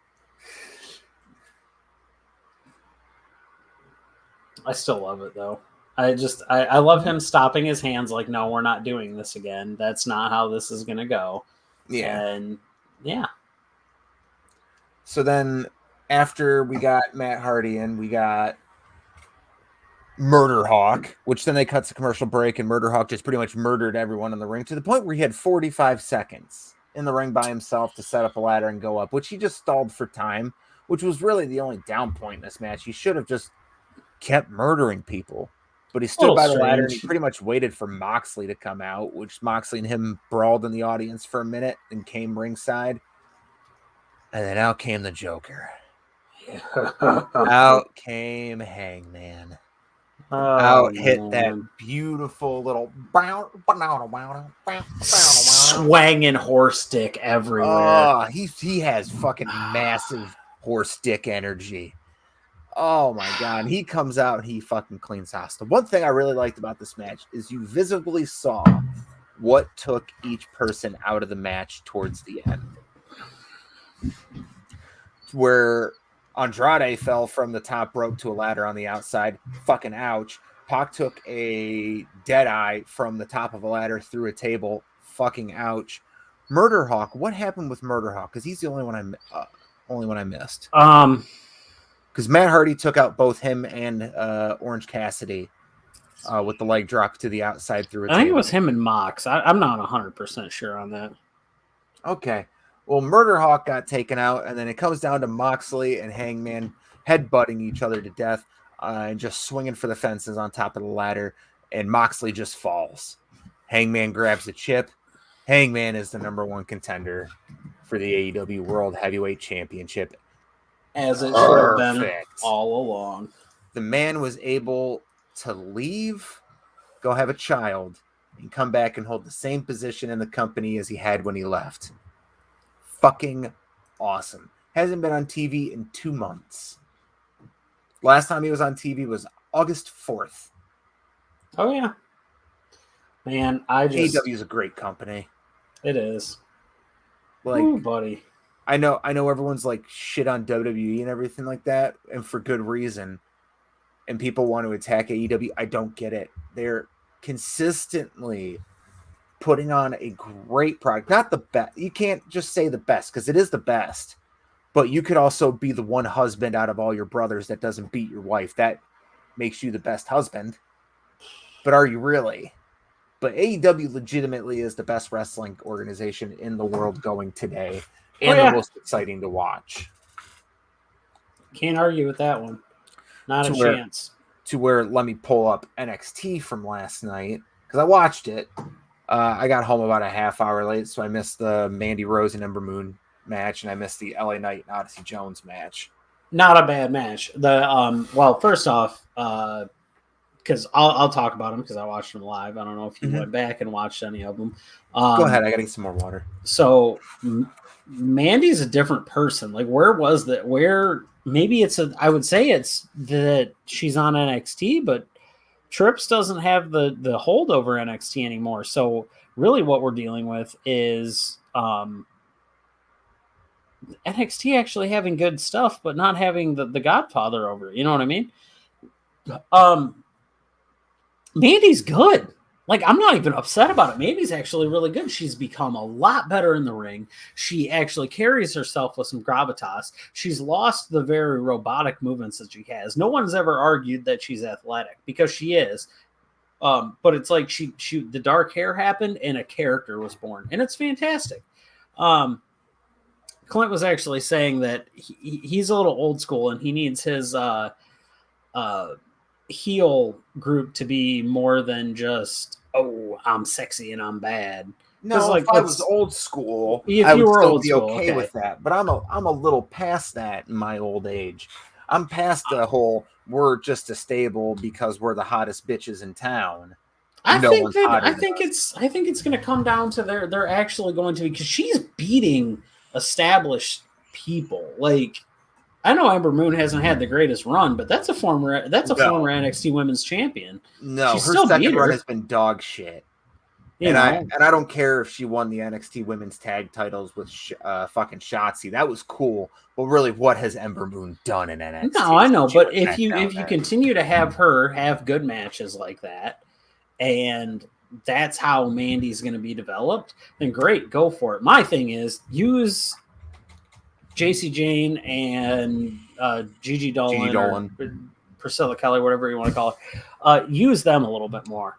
I still love it though. I love him stopping his hands like, no, we're not doing this again. That's not how this is gonna go. Yeah. And yeah. So then after we got Matt Hardy in, we got Murder Hawk, which then they cut to commercial break, and Murder Hawk just pretty much murdered everyone in the ring to the point where he had 45 seconds in the ring by himself to set up a ladder and go up, which he just stalled for time, which was really the only down point in this match. He should have just kept murdering people, but he stood by the ladder and he pretty much waited for Moxley to come out, which Moxley and him brawled in the audience for a minute and came ringside. And then out came the Joker. Out came Hangman. Out hit that beautiful little swanging horse dick everywhere. Oh, he has fucking massive horse dick energy. Oh my god. He comes out and he fucking cleans house. The one thing I really liked about this match is you visibly saw what took each person out of the match towards the end. Where Andrade fell from the top rope to a ladder on the outside. Fucking ouch. Pac took a dead eye from the top of a ladder through a table. Fucking ouch. Murder Hawk. What happened with Murder Hawk? Because he's the only one I missed. Because Matt Hardy took out both him and Orange Cassidy with the leg drop to the outside through a table. I think it was him and Mox. I'm not 100% sure on that. Okay. Well, Murder Hawk got taken out, and then it comes down to Moxley and Hangman headbutting each other to death and just swinging for the fences on top of the ladder, and Moxley just falls. Hangman grabs the chip. Hangman is the #1 contender for the AEW World Heavyweight Championship. As it should have been all along. The man was able to leave, go have a child, and come back and hold the same position in the company as he had when he left. Fucking awesome. Hasn't been on TV in 2 months. Last time he was on TV was August 4th. Oh, yeah. Man, AEW is a great company. It is. Like, ooh, buddy. I know everyone's like shit on WWE and everything like that, and for good reason. And people want to attack AEW. I don't get it. They're consistently putting on a great product. Not the best. You can't just say the best because it is the best. But you could also be the one husband out of all your brothers that doesn't beat your wife. That makes you the best husband. But are you really? But AEW legitimately is the best wrestling organization in the world going today. And the most exciting to watch. Can't argue with that one. Not a chance. To where, let me pull up NXT from last night. Because I watched it. I got home about a half hour late, so I missed the Mandy Rose and Ember Moon match, and I missed the LA Knight and Odyssey Jones match. Not a bad match. Well, first off, because I'll talk about them because I watched them live. I don't know if you went back and watched any of them. Go ahead. I got to get some more water. So Mandy's a different person. Like, where was that? Maybe I would say it's that she's on NXT, but Trips doesn't have the hold over NXT anymore. So really what we're dealing with is NXT actually having good stuff, but not having the Godfather over it. You know what I mean? Mandy's good. Like, I'm not even upset about it. Mandy's actually really good. She's become a lot better in the ring. She actually carries herself with some gravitas. She's lost the very robotic movements that she has. No one's ever argued that she's athletic because she is. But it's like the dark hair happened and a character was born, and it's fantastic. Clint was actually saying that he's a little old school and he needs his heel group to be more than just, oh, I'm sexy and I'm bad. No, like, if I was old school, if I you would were still old be school, okay okay. with that. But I'm a little past that in my old age. I'm past the whole we're just a stable because we're the hottest bitches in town. I No think one's that hotter I than think us. it's going to come down to they're actually going to be, because she's beating established people. Like, I know Ember Moon hasn't had the greatest run, but that's a former NXT Women's Champion. No, She her still beat second run her. has been dog shit. You And know, I don't care if she won the NXT Women's Tag Titles with fucking Shotzi. That was cool. But really, what has Ember Moon done in NXT? no, I know, She but went if back you down there. continue to have her have good matches like that, and that's how Mandy's going to be developed, then great, go for it. My thing is use JC Jane and Gigi Dolan, or Priscilla Kelly, whatever you want to call her. Use them a little bit more.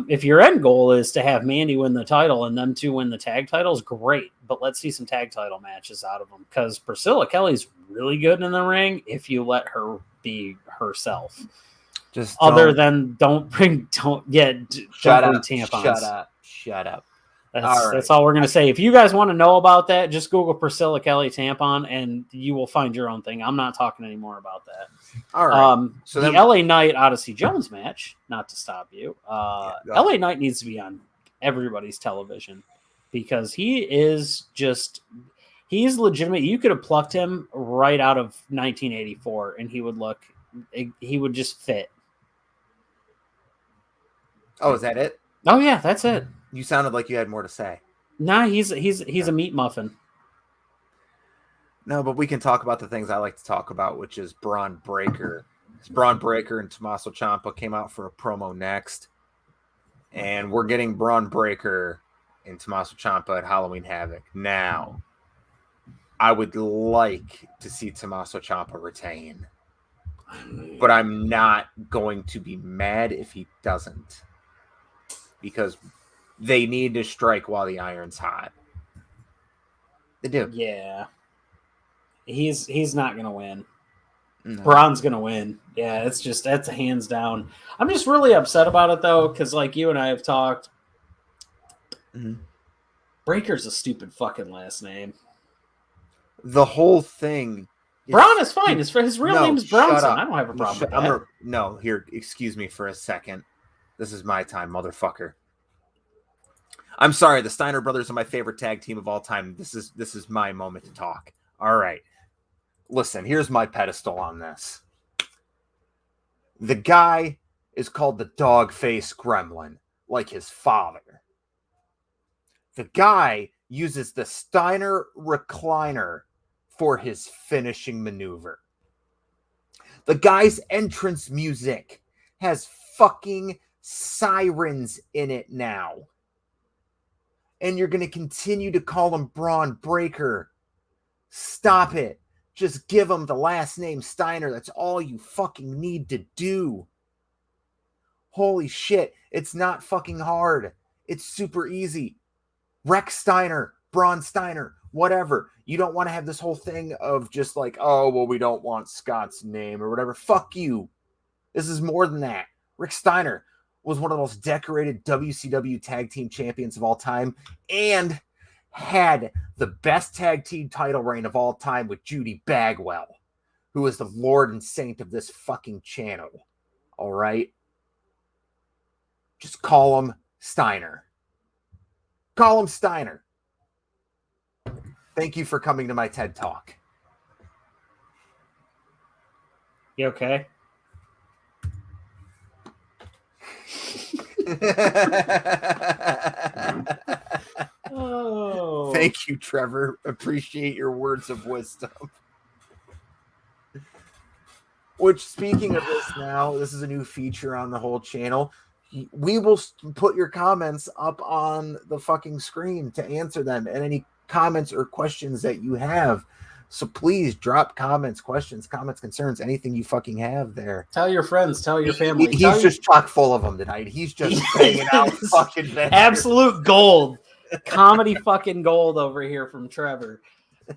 If your end goal is to have Mandy win the title and them two win the tag titles, great. But let's see some tag title matches out of them, because Priscilla Kelly's really good in the ring if you let her be herself. Just don't bring tampons. Shut up. That's all we're gonna say. If you guys want to know about that, just Google Priscilla Kelly tampon and you will find your own thing. I'm not talking anymore about that. All right. So the LA Knight Odyssey Jones match, not to stop you. LA Knight needs to be on everybody's television, because he's legitimate. You could have plucked him right out of 1984 and he would just fit. Oh, is that it? Oh yeah, that's it. You sounded like you had more to say. Nah, he's a meat muffin. No, but we can talk about the things I like to talk about, which is Braun Breaker. Braun Breaker and Tommaso Ciampa came out for a promo next, and we're getting Braun Breaker and Tommaso Ciampa at Halloween Havoc. Now, I would like to see Tommaso Ciampa retain, but I'm not going to be mad if he doesn't, because they need to strike while the iron's hot. They do. Yeah. He's not going to win. No. Braun's going to win. Yeah, that's a hands down. I'm just really upset about it, though, because like you and I have talked, Breaker's a stupid fucking last name. The whole thing. Braun is fine. His real name is Bronson. I don't have a problem with that. No, here, excuse me for a second. This is my time, motherfucker. I'm sorry, the Steiner brothers are my favorite tag team of all time. This is my moment to talk. All right. Listen, here's my pedestal on this. The guy is called the dog-faced gremlin, like his father. The guy uses the Steiner recliner for his finishing maneuver. The guy's entrance music has fucking sirens in it now. And you're going to continue to call him Braun Breaker. Stop it. Just give him the last name Steiner. That's all you fucking need to do. Holy shit. It's not fucking hard. It's super easy. Rex Steiner, Braun Steiner, whatever. You don't want to have this whole thing of just like, oh, well, we don't want Scott's name or whatever. Fuck you. This is more than that. Rick Steiner was one of the most decorated WCW tag team champions of all time and had the best tag team title reign of all time with Judy Bagwell, who is the Lord and Saint of this fucking channel. All right? Just call him Steiner. Call him Steiner. Thank you for coming to my TED Talk. You okay? Oh. Thank you, Trevor. Appreciate your words of wisdom. Which, speaking of this now, this is a new feature on the whole channel. We will put your comments up on the fucking screen to answer them, and any comments or questions that you have. So please drop comments, questions, comments, concerns, anything you fucking have there. Tell your friends, tell your family. He's just chock full of them tonight. He's just banging out fucking bangers. Absolute gold. Comedy fucking gold over here from Trevor.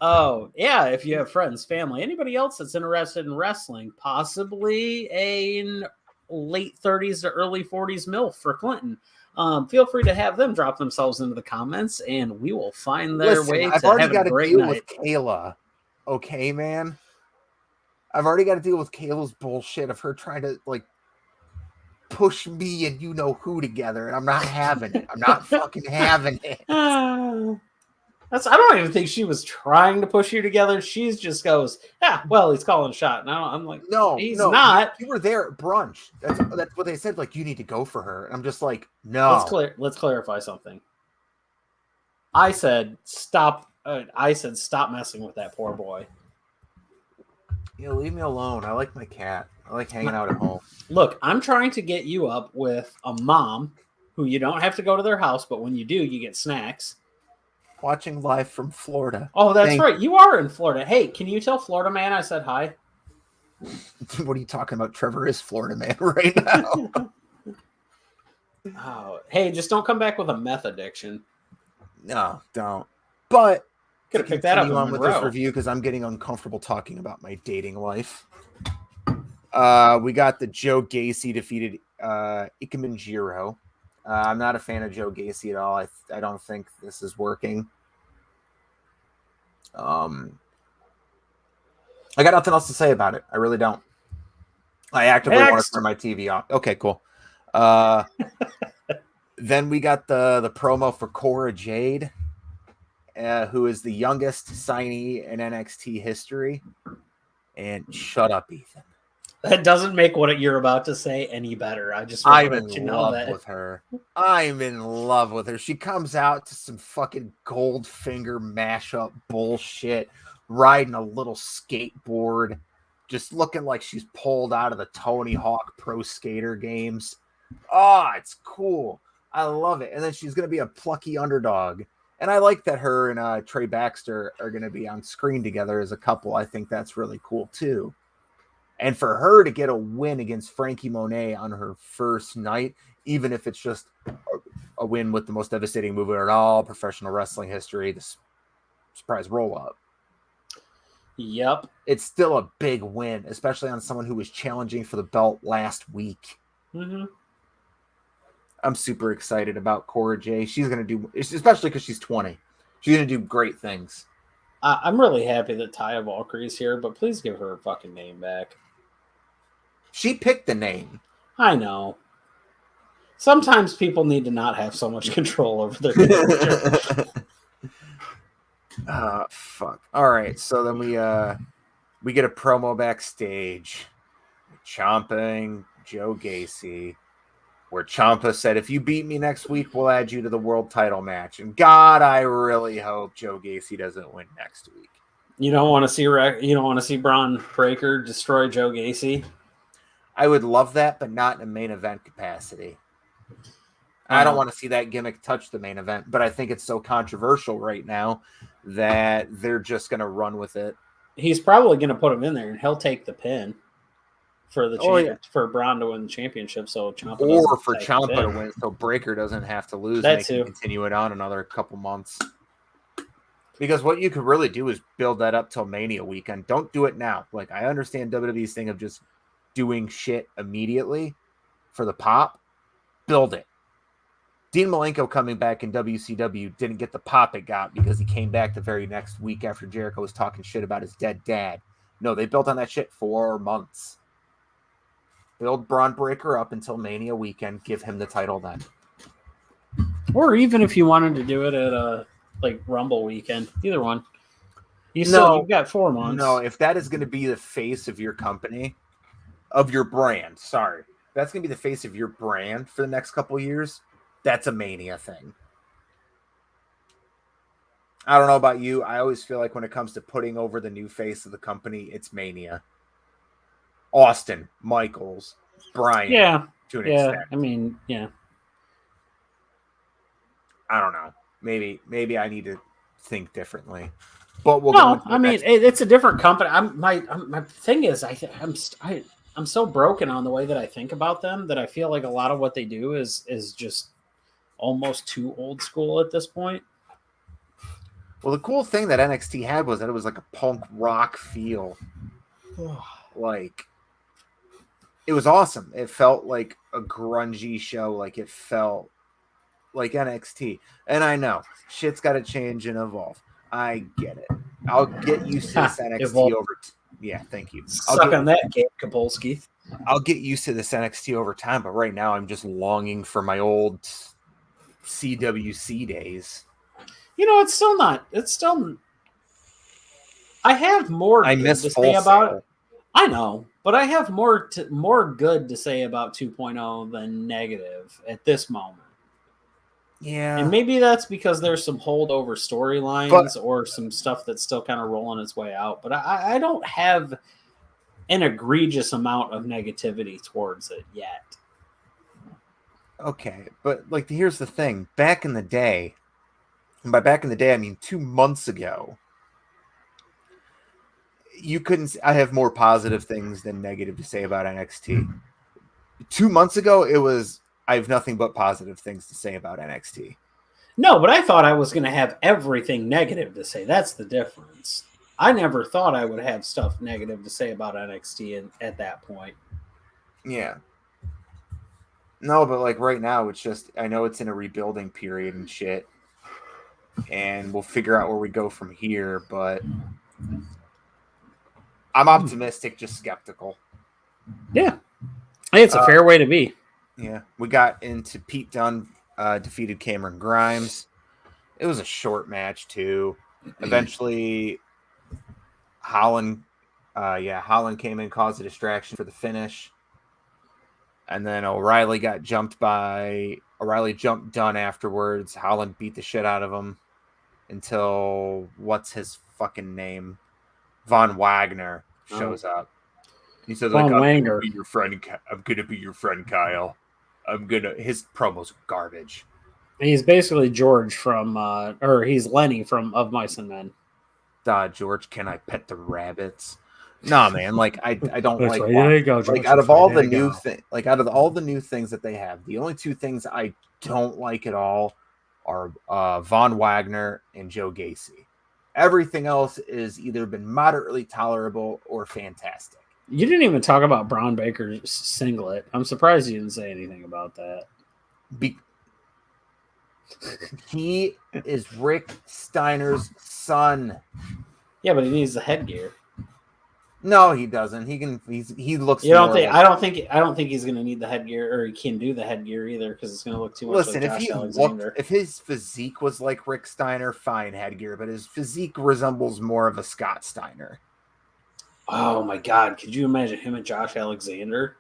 Oh, yeah, if you have friends, family, anybody else that's interested in wrestling, possibly an late 30s to early 40s MILF for Clinton. Feel free to have them drop themselves into the comments, and we will find their way I've to already have got a to great deal night. with Kayla. Okay, man. I've already got to deal with Kayla's bullshit of her trying to like push me and you know who together, and I'm not having it. I'm not fucking having it. I don't even think she was trying to push you together. She just goes, "Yeah, well, he's calling a shot." Now I'm like, No, he's no, not. You were there at brunch. That's what they said. Like, you need to go for her. And I'm just like, no. Let's clarify something. I said stop. I said stop messing with that poor boy. Leave me alone. I like my cat. I like hanging out at home. Look, I'm trying to get you up with a mom who you don't have to go to their house, but when you do, you get snacks. Watching live from Florida. Oh, that's right. You are in Florida. Hey, can you tell Florida man I said hi? What are you talking about? Trevor is Florida man right now. Oh, hey, just don't come back with a meth addiction. No, don't. But could have picked that up on with this review because I'm getting uncomfortable talking about my dating life. We got the Joe Gacy defeated Ikemen. I'm not a fan of Joe Gacy at all. I don't think this is working. I got nothing else to say about it. I really don't. I actively want to turn my TV off. Okay, cool. Then we got the promo for Cora Jade, who is the youngest signee in NXT history. And shut up, Ethan. That doesn't make what you're about to say any better. I'm in love with her. I'm in love with her. She comes out to some fucking Goldfinger mashup bullshit, riding a little skateboard, just looking like she's pulled out of the Tony Hawk Pro Skater games. Oh, it's cool. I love it. And then she's going to be a plucky underdog. And I like that her and Trey Baxter are going to be on screen together as a couple. I think that's really cool, too. And for her to get a win against Frankie Monet on her first night, even if it's just a win with the most devastating move in all professional wrestling history, the surprise roll-up. Yep. It's still a big win, especially on someone who was challenging for the belt last week. Mm-hmm. I'm super excited about Cora J. She's going to do, especially because she's 20. She's going to do great things. I'm really happy that Taya Valkyrie's here, but please give her fucking name back. She picked the name. I know. Sometimes people need to not have so much control over their character. Fuck. All right, so then we get a promo backstage. Chomping Joe Gacy, where Ciampa said, if you beat me next week, we'll add you to the world title match. And God, I really hope Joe Gacy doesn't win next week. You don't want to see Braun Breaker destroy Joe Gacy? I would love that, but not in a main event capacity. I don't want to see that gimmick touch the main event, but I think it's so controversial right now that they're just going to run with it. He's probably going to put him in there, and he'll take the pin for the for Braun to win the championship. So Ciampa or for Ciampa to win, so Breaker doesn't have to lose. That and too. Continue it on another couple months. Because what you could really do is build that up till Mania weekend. Don't do it now. Like, I understand WWE's thing of just doing shit immediately for the pop. Build it. Dean Malenko coming back in WCW didn't get the pop it got because he came back the very next week after Jericho was talking shit about his dead dad. No, they built on that shit 4 months. Build Braun Breaker up until Mania weekend. Give him the title then. Or even if you wanted to do it at a Rumble weekend, either one. You've got 4 months. No, if that is going to be the face of your company, of your brand, sorry, that's going to be the face of your brand for the next couple of years, that's a Mania thing. I don't know about you. I always feel like when it comes to putting over the new face of the company, it's Mania. Austin, Michaels, Bryan. Yeah. To an extent. I mean, yeah. I don't know. Maybe I need to think differently. But it's a different company. My thing is, I'm so broken on the way that I think about them that I feel like a lot of what they do is just almost too old school at this point. Well, the cool thing that NXT had was that it was like a punk rock feel. Like, it was awesome. It felt like a grungy show. Like it felt like NXT. And I know shit's got to change and evolve. I get it. I'll get used to this NXT over. Yeah, thank you. Suck on that, Gabe Kapolsky. I'll get used to this NXT over time, but right now I'm just longing for my old CWC days. You know, it's still not. It's still. I have more I good miss to Full say about Sail. it. I know, but I have more good to say about 2.0 than negative at this moment. Yeah. And maybe that's because there's some holdover storylines or some stuff that's still kind of rolling its way out. But I don't have an egregious amount of negativity towards it yet. Okay, but like here's the thing. Back in the day, and by back in the day I mean 2 months ago, you couldn't. I have more positive things than negative to say about NXT. 2 months ago, it was I have nothing but positive things to say about NXT. No, but I thought I was going to have everything negative to say. That's the difference. I never thought I would have stuff negative to say about NXT at that point. Yeah. No, but like right now, it's just I know it's in a rebuilding period and shit, and we'll figure out where we go from here. But I'm optimistic, just skeptical. Yeah, hey, it's a fair way to be. Yeah, we got into Pete Dunne defeated Cameron Grimes. It was a short match too. Eventually, Holland came in, caused a distraction for the finish. And then O'Reilly jumped Dunne afterwards. Holland beat the shit out of him until what's his fucking name? Von Wagner shows up. He says, like, I'm gonna be your friend. I'm gonna be your friend, Kyle. His promo's garbage. He's basically George from or he's Lenny from Of Mice and Men. George, can I pet the rabbits? Nah, man. Like I don't like. Right. There you go, George. Like out of all the new all the new things that they have, the only two things I don't like at all are Von Wagner and Joe Gacy. Everything else is either been moderately tolerable or fantastic. You didn't even talk about Braun Baker's singlet. I'm surprised you didn't say anything about that. He is Rick Steiner's son. Yeah, but he needs the headgear. No, he doesn't. He looks. You don't think? I don't think he's going to need the headgear, or he can do the headgear either, because it's going to look too much like Josh Alexander. If his physique was like Rick Steiner, fine headgear, but his physique resembles more of a Scott Steiner. Oh my God! Could you imagine him and Josh Alexander?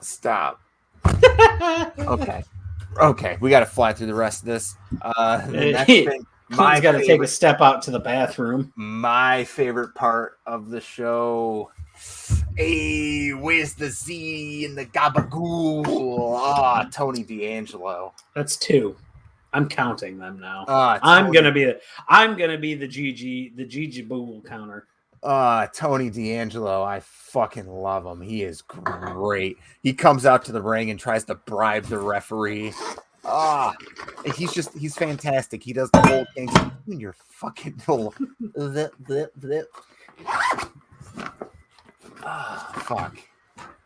Stop. Okay, we got to fly through the rest of this. The next thing. Clint's got to take a step out to the bathroom. My favorite part of the show. Hey, where's the Z and the gabagool? Tony D'Angelo. That's 2. I'm counting them now. I'm gonna be the Gigi Boo counter. Tony D'Angelo, I fucking love him. He is great. He comes out to the ring and tries to bribe the referee. He's fantastic. He does the whole thing. You're fucking fuck.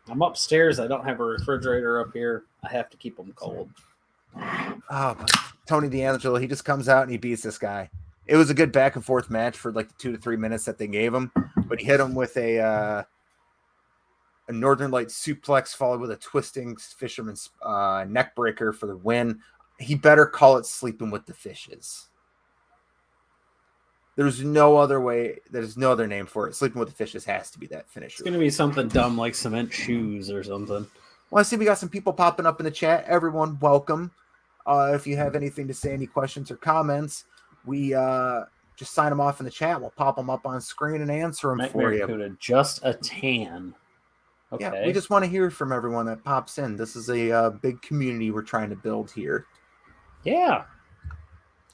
I'm upstairs. I don't have a refrigerator up here. I have to keep them cold. Tony D'Angelo, he just comes out and he beats this guy. It was a good back and forth match for like the 2 to 3 minutes that they gave him, but he hit him with a Northern Light suplex followed with a twisting fisherman's neck breaker for the win. He better call it sleeping with the fishes. There's no other way. There's no other name for it. Sleeping with the fishes has to be that finisher. It's going to be something dumb like cement shoes or something. Well, I see we got some people popping up in the chat. Everyone, welcome. If you have anything to say, any questions or comments, we just sign them off in the chat. We'll pop them up on screen and answer them for you. Cuda, just a tan. Okay. Yeah, we just want to hear from everyone that pops in. This is a big community we're trying to build here. Yeah.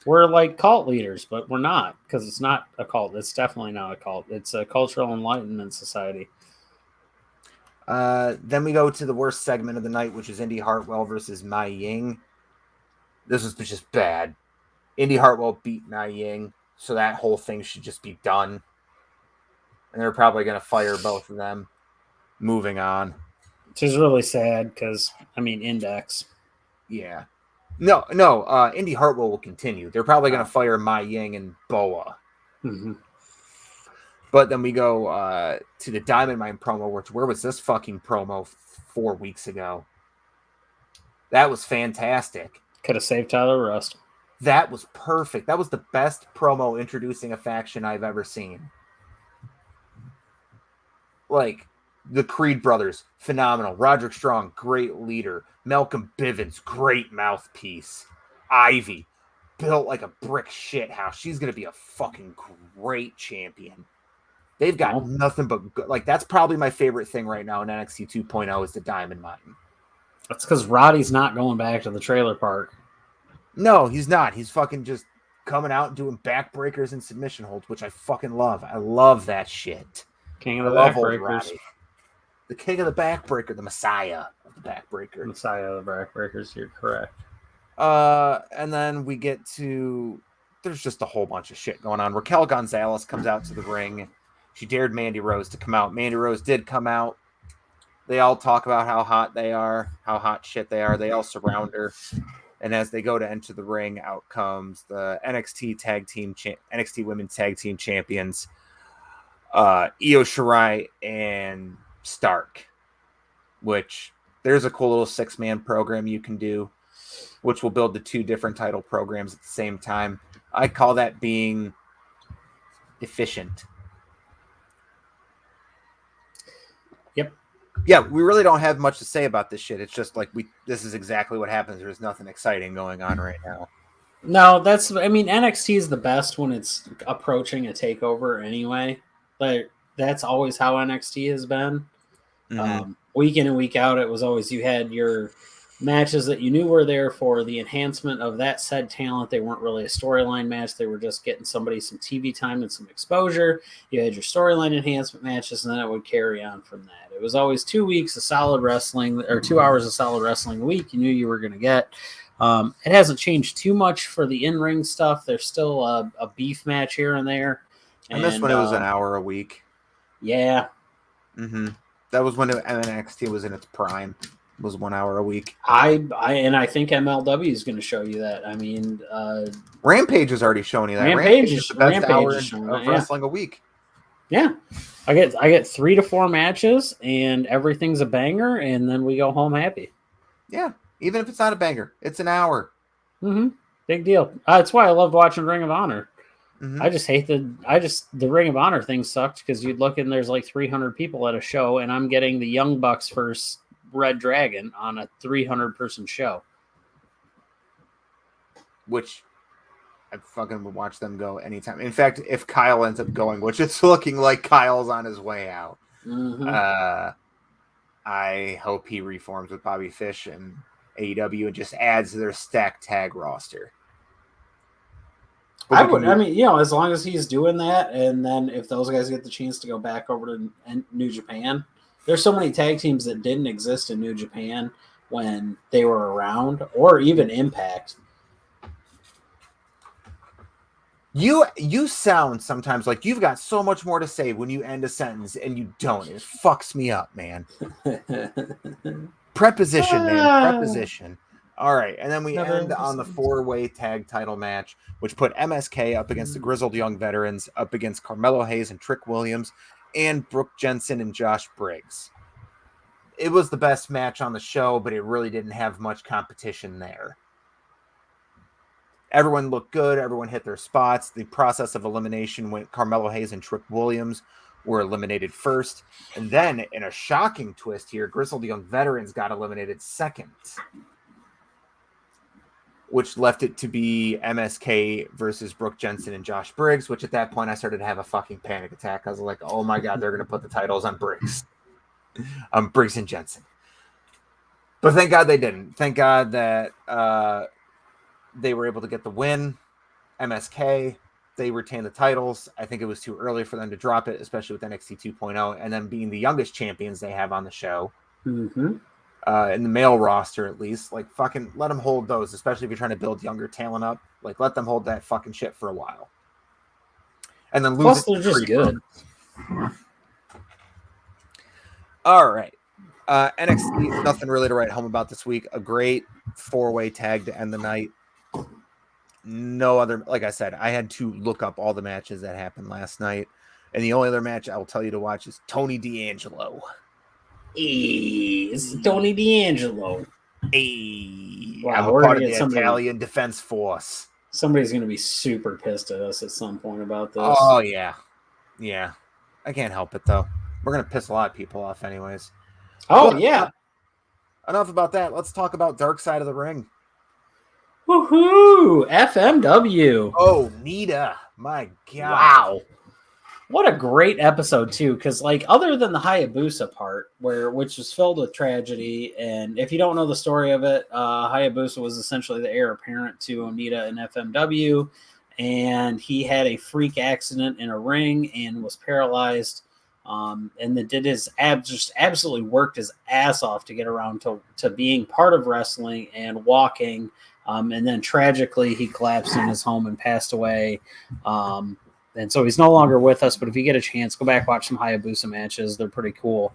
We're like cult leaders, but we're not, because it's not a cult. It's definitely not a cult. It's a cultural enlightenment society. Then we go to the worst segment of the night, which is Indy Hartwell versus Mai Ying. This is just bad. Indy Hartwell beat Mai Ying, so that whole thing should just be done. And they're probably going to fire both of them. moving on. Which is really sad because, I mean, Index. Yeah. No. Indy Hartwell will continue. They're probably going to fire Mai Ying and Boa. Mm-hmm. But then we go to the Diamond Mine promo, where was this fucking promo 4 weeks ago? That was fantastic. Could have saved Tyler Rust. That was perfect. That was the best promo introducing a faction I've ever seen. Like, the Creed brothers, phenomenal. Roderick Strong, great leader. Malcolm Bivens, great mouthpiece. Ivy, built like a brick shithouse. She's going to be a fucking great champion. They've got nothing but good. Like, that's probably my favorite thing right now in NXT 2.0 is the Diamond Mine. That's because Roddy's not going back to the trailer park. No, he's not. He's fucking just coming out and doing backbreakers and submission holds, which I fucking love. I love that shit. King of the backbreakers. The king of the backbreaker, the messiah of the backbreaker. Messiah of the backbreakers, you're correct. And then we get to, there's just a whole bunch of shit going on. Raquel Gonzalez comes out to the ring. She dared Mandy Rose to come out. Mandy Rose did come out. They all talk about how hot they are, how hot shit they are. They all surround her. And as they go to enter the ring, out comes the NXT Women's Tag Team Champions, Io Shirai and Stark, which there's a cool little 6-man program you can do, which will build the 2 different title programs at the same time. I call that being efficient. Yep. Yeah, we really don't have much to say about this shit. It's just like this is exactly what happens. There's nothing exciting going on right now. No, NXT is the best when it's approaching a takeover anyway. Like, that's always how NXT has been. Mm-hmm. Week in and week out, it was always you had your matches that you knew were there for the enhancement of that said talent. They weren't really a storyline match. They were just getting somebody some TV time and some exposure. You had your storyline enhancement matches, and then it would carry on from that. It was always 2 weeks of solid wrestling, or 2 hours of solid wrestling a week you knew you were going to get. It hasn't changed too much for the in-ring stuff. There's still a beef match here and there. I miss when it was an hour a week. Yeah. Mm-hmm. That was when NXT was in its prime. It was 1 hour a week. I think MLW is going to show you that. I mean, Rampage is already showing you that. Rampage is the best hour of that, wrestling a week. Yeah, I get 3 to 4 matches, and everything's a banger, and then we go home happy. Yeah, even if it's not a banger, it's an hour. Mm-hmm. Big deal. That's why I loved watching Ring of Honor. Mm-hmm. I just hate the Ring of Honor thing sucked because you'd look and there's like 300 people at a show, and I'm getting the Young Bucks versus Red Dragon on a 300-person show. Which I fucking would watch them go anytime. In fact, if Kyle ends up going, which it's looking like Kyle's on his way out, I hope he reforms with Bobby Fish and AEW and just adds to their stacked tag roster. I mean, as long as he's doing that, and then if those guys get the chance to go back over to New Japan, there's so many tag teams that didn't exist in New Japan when they were around, or even Impact. You sound sometimes like you've got so much more to say when you end a sentence, and you don't. It fucks me up, man. Preposition, man. Preposition. All right, and then we end on the 4-way tag title match, which put MSK up against the Grizzled Young Veterans, up against Carmelo Hayes and Trick Williams, and Brooke Jensen and Josh Briggs. It was the best match on the show, but it really didn't have much competition there. Everyone looked good. Everyone hit their spots. The process of elimination went Carmelo Hayes and Trick Williams were eliminated first. And then, in a shocking twist here, Grizzled Young Veterans got eliminated second, which left it to be MSK versus Brooke Jensen and Josh Briggs, which at that point I started to have a fucking panic attack. I was like, oh my God, they're going to put the titles on Briggs. Briggs and Jensen. But thank God they didn't. Thank God that they were able to get the win. MSK, they retained the titles. I think it was too early for them to drop it, especially with NXT 2.0, and then being the youngest champions they have on the show. Mm-hmm. In the male roster, at least, like, fucking let them hold those, especially if you're trying to build younger talent up. Like, let them hold that fucking shit for a while, and then lose. Plus, they're just good. All right. NXT, nothing really to write home about this week. A great 4-way tag to end the night. No other, like I said, I had to look up all the matches that happened last night. And the only other match I will tell you to watch is Tony D'Angelo. It's Tony D'Angelo. Wow, Wow, I'm a we're part gonna of the get Italian Defense Force. Somebody's going to be super pissed at us at some point about this. Oh, yeah. Yeah. I can't help it, though. We're going to piss a lot of people off anyways. Oh, But yeah. Enough about that. Let's talk about Dark Side of the Ring. Woohoo! FMW. Oh, Nita. My God. Wow. What a great episode, too, because, like, other than the Hayabusa part, which was filled with tragedy, and if you don't know the story of it, Hayabusa was essentially the heir apparent to Onita and FMW, and he had a freak accident in a ring and was paralyzed, and then did just absolutely worked his ass off to get around to being part of wrestling and walking, and then tragically he collapsed in his home and passed away. And so he's no longer with us, but if you get a chance, go back, watch some Hayabusa matches. They're pretty cool.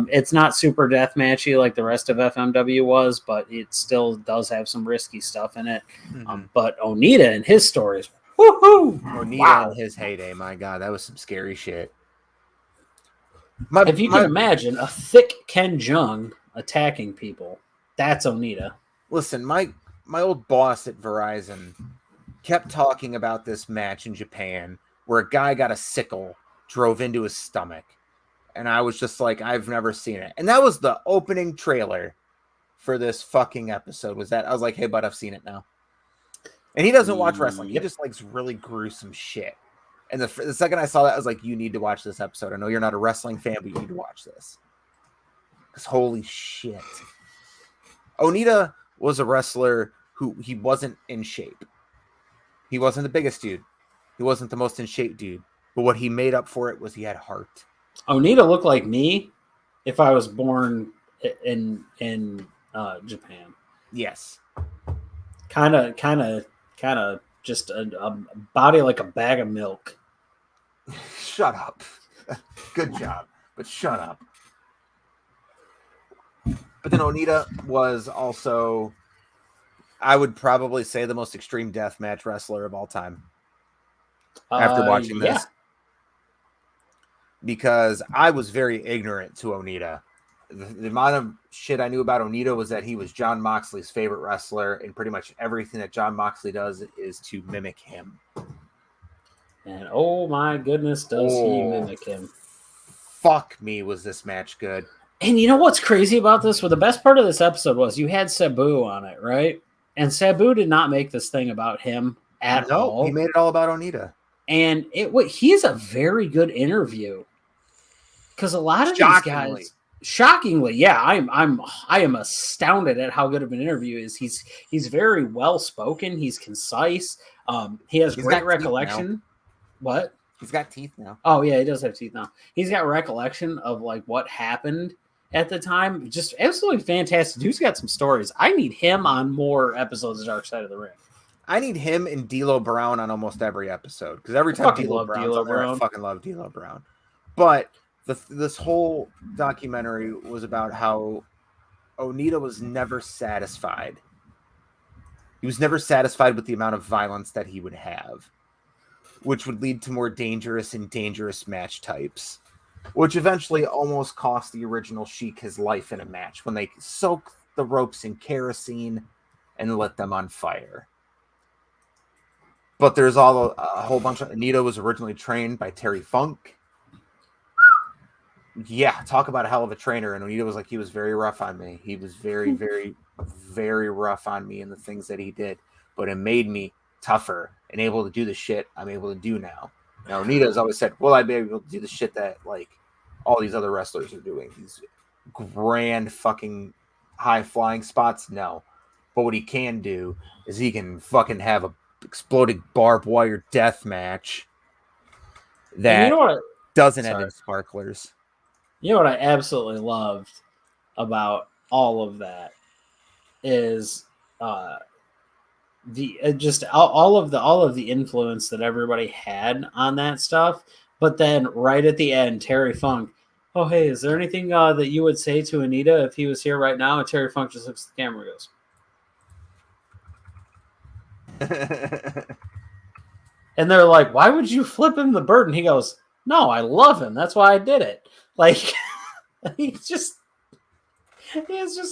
It's not super death matchy like the rest of FMW was, but it still does have some risky stuff in it. Mm-hmm. But Onita and his stories, woohoo! Onita in his heyday, my God, that was some scary shit. If you can imagine a thick Ken Jeong attacking people, that's Onita. Listen, my old boss at Verizon kept talking about this match in Japan where a guy got a sickle, drove into his stomach. And I was just like, I've never seen it. And that was the opening trailer for this fucking episode. I was like, hey, bud, I've seen it now. And he doesn't watch wrestling. He just likes really gruesome shit. And the second I saw that, I was like, you need to watch this episode. I know you're not a wrestling fan, but you need to watch this. Because holy shit. Onita was a wrestler who he wasn't in shape. He wasn't the biggest dude. He wasn't the most in shape dude. But what he made up for it was he had heart. Onita looked like me if I was born in Japan. Yes. Kind of just a body like a bag of milk. Shut up. Good job. But shut up. But then Onita was also, I would probably say, the most extreme deathmatch wrestler of all time. After watching this. Yeah. Because I was very ignorant to Onita. The amount of shit I knew about Onita was that he was Jon Moxley's favorite wrestler, and pretty much everything that Jon Moxley does is to mimic him. And oh my goodness, does he mimic him. Fuck me, was this match good. And you know what's crazy about this? Well, the best part of this episode was you had Sabu on it, right? And Sabu did not make this thing about him at all. He made it all about Onita. And he's a very good interview. Because a lot of these guys, shockingly, yeah, I am astounded at how good of an interview is. He's very well spoken. He's concise. He has great recollection. What? He's got teeth now. Oh yeah, he does have teeth now. He's got recollection of like what happened at the time. Just absolutely fantastic. Dude's got some stories. I need him on more episodes of Dark Side of the Ring. I need him and D'Lo Brown on almost every episode because every time D'Lo Brown's on there, I fucking love D'Lo Brown. But this whole documentary was about how Onita was never satisfied. He was never satisfied with the amount of violence that he would have, which would lead to more dangerous and dangerous match types, which eventually almost cost the original Sheik his life in a match when they soaked the ropes in kerosene and lit them on fire. But there's a whole bunch of... Onita was originally trained by Terry Funk. Yeah, talk about a hell of a trainer. And Onita was like, he was very rough on me. He was very, very, very rough on me in the things that he did. But it made me tougher and able to do the shit I'm able to do now. Now, Onita has always said, well, I'd be able to do the shit that, like, all these other wrestlers are doing. These grand fucking high-flying spots? No. But what he can do is he can fucking have a exploding barbed wire death match that doesn't end in sparklers. You know what I absolutely loved about all of that is just all of the influence that everybody had on that stuff. But then right at the end, Terry Funk oh, hey, is there anything that you would say to Anita if he was here right now? And Terry Funk just looks at the camera and goes, and they're like, why would you flip him the bird? And he goes, no, I love him. That's why I did it. Like, he's just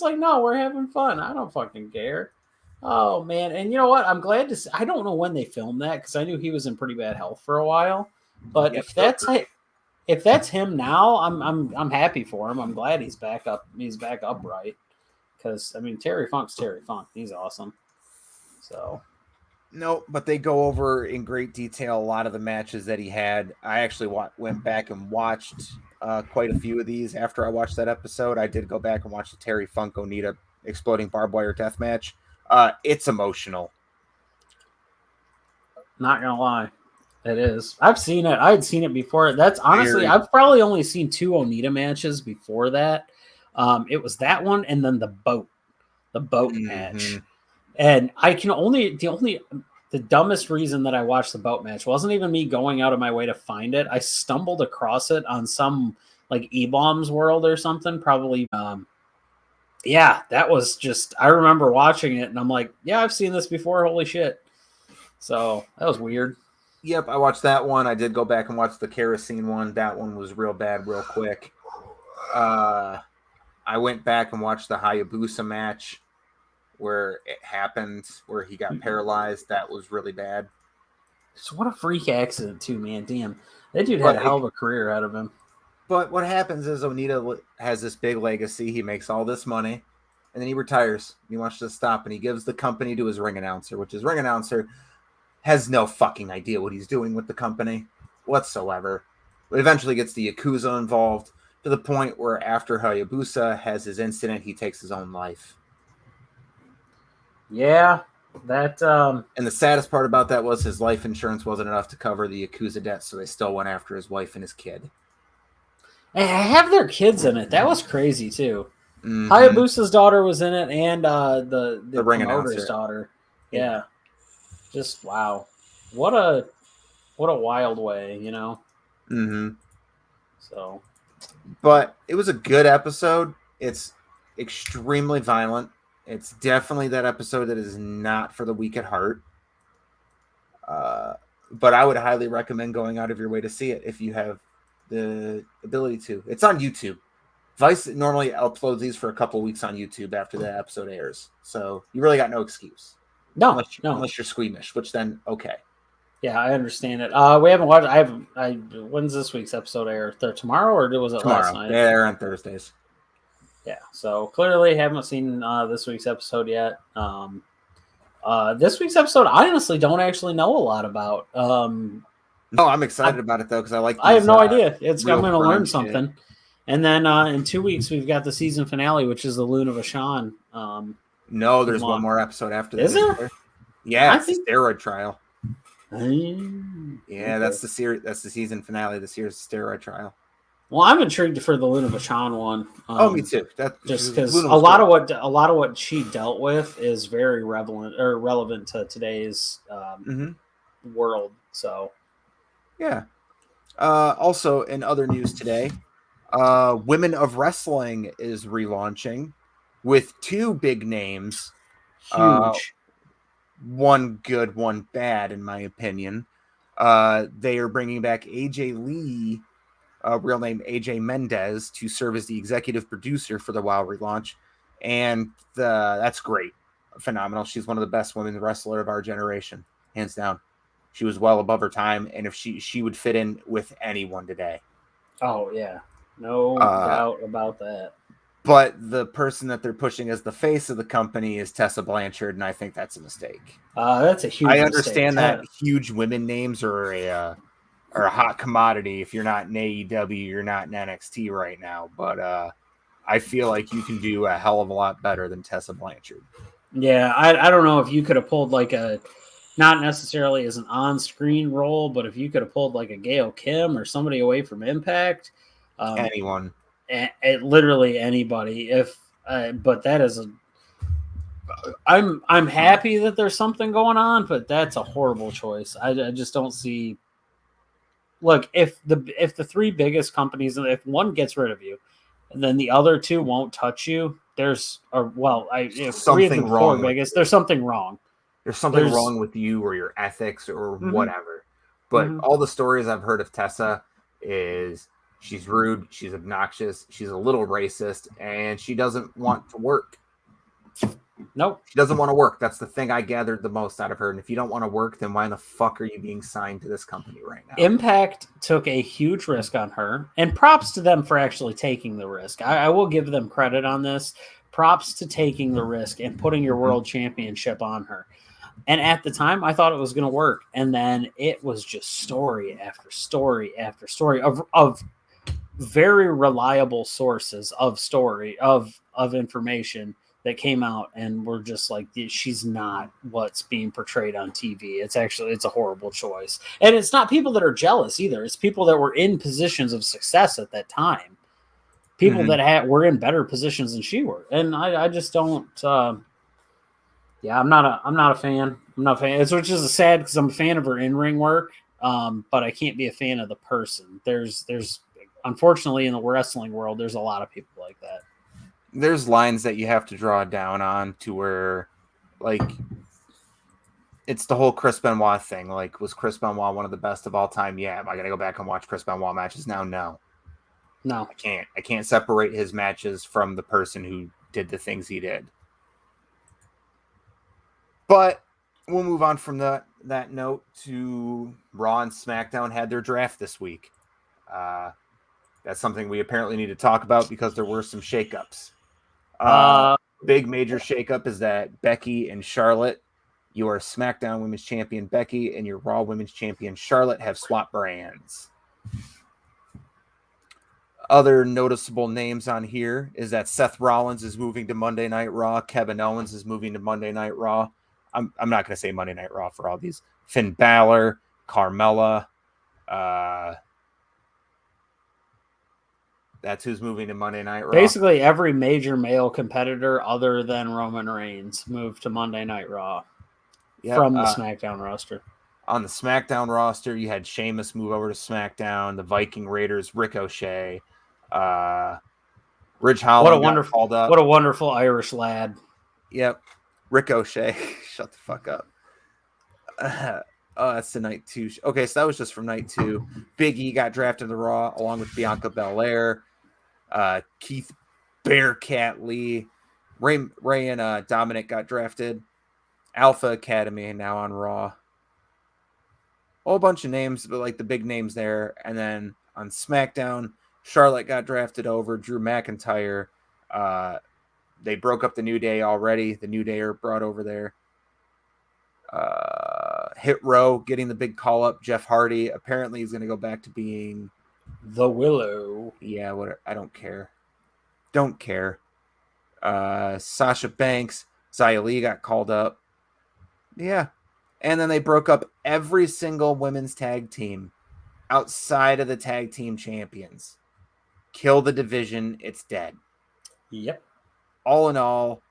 like, no, we're having fun. I don't fucking care. Oh, man. And you know what? I'm glad to see. I don't know when they filmed that because I knew he was in pretty bad health for a while. But if that's him now, I'm happy for him. I'm glad he's back up. He's back upright. Because, I mean, Terry Funk's Terry Funk. He's awesome. So... No, but they go over in great detail a lot of the matches that he had. I actually went back and watched quite a few of these after I watched that episode. I did go back and watch the Terry Funk Onita exploding barbed wire death match. It's emotional. Not gonna lie, it is. I've seen it. I had seen it before. That's honestly, I've probably only seen 2 Onita matches before that. It was that one and then the boat match. And I can the dumbest reason that I watched the boat match wasn't even me going out of my way to find it. I stumbled across it on some like E-Bombs World or something, probably. Yeah, that was just, I remember watching it and I'm like, yeah, I've seen this before. Holy shit. So that was weird. Yep, I watched that one. I did go back and watch the kerosene one. That one was real bad, real quick. I went back and watched the Hayabusa match where it happened, where he got paralyzed. That was really bad. So what a freak accident too, man. Damn. That dude had a hell of a career out of him. But what happens is Onita has this big legacy. He makes all this money, and then he retires. He wants to stop, and he gives the company to his ring announcer, which his ring announcer has no fucking idea what he's doing with the company whatsoever. But eventually gets the Yakuza involved to the point where after Hayabusa has his incident, he takes his own life. Yeah, that and the saddest part about that was his life insurance wasn't enough to cover the Yakuza debt, so they still went after his wife and his kid. And I have their kids in it. That was crazy too. Hayabusa's daughter was in it, and the ring promoter's announcer daughter. Yeah, just wow, what a wild way, you know. So, but it was a good episode. It's extremely violent. It's definitely that episode that is not for the weak at heart. But I would highly recommend going out of your way to see it if you have the ability to. It's on YouTube. Vice normally uploads these for a couple weeks on YouTube after the episode airs. So you really got no excuse. No, unless you're squeamish, which then, okay. Yeah, I understand it. We haven't watched. When's this week's episode air? Tomorrow, or was it last night? They air on Thursdays. Yeah, so clearly haven't seen this week's episode yet. This week's episode, I honestly don't actually know a lot about. No, I'm excited about it though because I like. I have no idea. I'm going to learn something. Shit. And then in 2 weeks we've got the season finale, which is the Luna Vachon. No, there's one more episode after this. Is there? Yeah, it's the steroid trial. Yeah, okay. That's the series. That's the season finale. This year's steroid trial. Well, I'm intrigued for the Luna Vachon one. Me too. Just because a lot of what she dealt with is very relevant to today's world. So, yeah. Also, in other news today, Women of Wrestling is relaunching with 2 big names. Huge. One good, one bad, in my opinion. They are bringing back AJ Lee, real name AJ Mendez, to serve as the executive producer for the WoW relaunch. And that's great. Phenomenal. She's one of the best women's wrestler of our generation, hands down. She was well above her time, and if she would fit in with anyone today. Oh, yeah. No doubt about that. But the person that they're pushing as the face of the company is Tessa Blanchard, and I think that's a mistake. That's a huge I understand that huge women names are a hot commodity. If you're not in AEW, you're not in NXT right now. But I feel like you can do a hell of a lot better than Tessa Blanchard. Yeah, I don't know if you could have pulled like not necessarily as an on-screen role, but if you could have pulled like a Gail Kim or somebody away from Impact. Anyone. Literally anybody. But that is I'm happy that there's something going on, but that's a horrible choice. I just don't see look, if the three biggest companies, if one gets rid of you, and then the other two won't touch you, if three of the Something four wrong with biggest, you. there's something wrong. There's something wrong with you or your ethics or whatever. But all the stories I've heard of Tessa is she's rude, she's obnoxious, she's a little racist, and she doesn't want to work. Nope. She doesn't want to work. That's the thing I gathered the most out of her. And if you don't want to work, then why the fuck are you being signed to this company right now? Impact took a huge risk on her, and props to them for actually taking the risk. I will give them credit on this. Props to taking the risk and putting your world championship on her. And at the time, I thought it was going to work. And then it was just story after story after story of very reliable sources of information that came out, and we're just like, she's not what's being portrayed on TV. It's a horrible choice. And it's not people that are jealous either. It's people that were in positions of success at that time. People that were in better positions than she were. And I just don't, I'm not a fan. I'm not a fan. Which is sad because I'm a fan of her in-ring work. But I can't be a fan of the person. There's unfortunately in the wrestling world, there's a lot of people like that. There's lines that you have to draw down on to where, like, it's the whole Chris Benoit thing. Like, was Chris Benoit one of the best of all time? Yeah. Am I gonna go back and watch Chris Benoit matches now? No. I can't separate his matches from the person who did the things he did. But we'll move on from that note to Raw and SmackDown had their draft this week. That's something we apparently need to talk about because there were some shakeups. Big major shakeup is that Becky and Charlotte, your SmackDown Women's Champion Becky and your Raw Women's Champion Charlotte have swapped brands. Other noticeable names on here is that Seth Rollins is moving to Monday Night Raw. Kevin Owens is moving to Monday Night Raw. I'm not going to say Monday Night Raw for all these. Finn Balor, Carmella. That's who's moving to Monday Night Raw. Basically, every major male competitor other than Roman Reigns moved to Monday Night Raw from the SmackDown roster. On the SmackDown roster, you had Sheamus move over to SmackDown, the Viking Raiders, Ricochet, Ridge Holland called up. What a wonderful Irish lad. Yep. Ricochet. Shut the fuck up. That's the night 2. Okay, so that was just from night 2. Big E got drafted to Raw along with Bianca Belair. Keith Bearcat Lee. Ray and Dominic got drafted. Alpha Academy now on Raw. A whole bunch of names, but like the big names there. And then on SmackDown, Charlotte got drafted over. Drew McIntyre. They broke up the New Day already. The New Day are brought over there. Hit Row getting the big call up. Jeff Hardy apparently is going to go back to being the Willow. Yeah, I don't care. Don't care. Sasha Banks, Xia Li got called up. Yeah. And then they broke up every single women's tag team outside of the tag team champions. Kill the division. It's dead. Yep. All in all,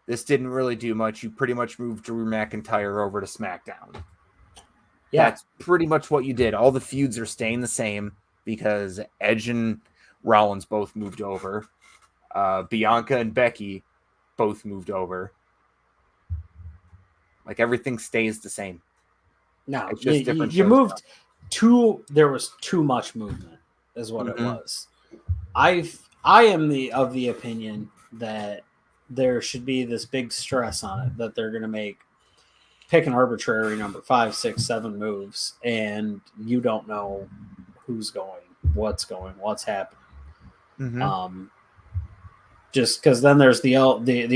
this didn't really do much. You pretty much moved Drew McIntyre over to SmackDown. Yeah. That's pretty much what you did. All the feuds are staying the same because Edge and Rollins both moved over. Bianca and Becky both moved over. Like, everything stays the same. No, it's just different. You moved there was too much movement is what it was. I am of the opinion that there should be this big stress on it that they're going to pick an arbitrary number 5, 6, 7 moves, and you don't know who's going, what's happening. Just because then there's the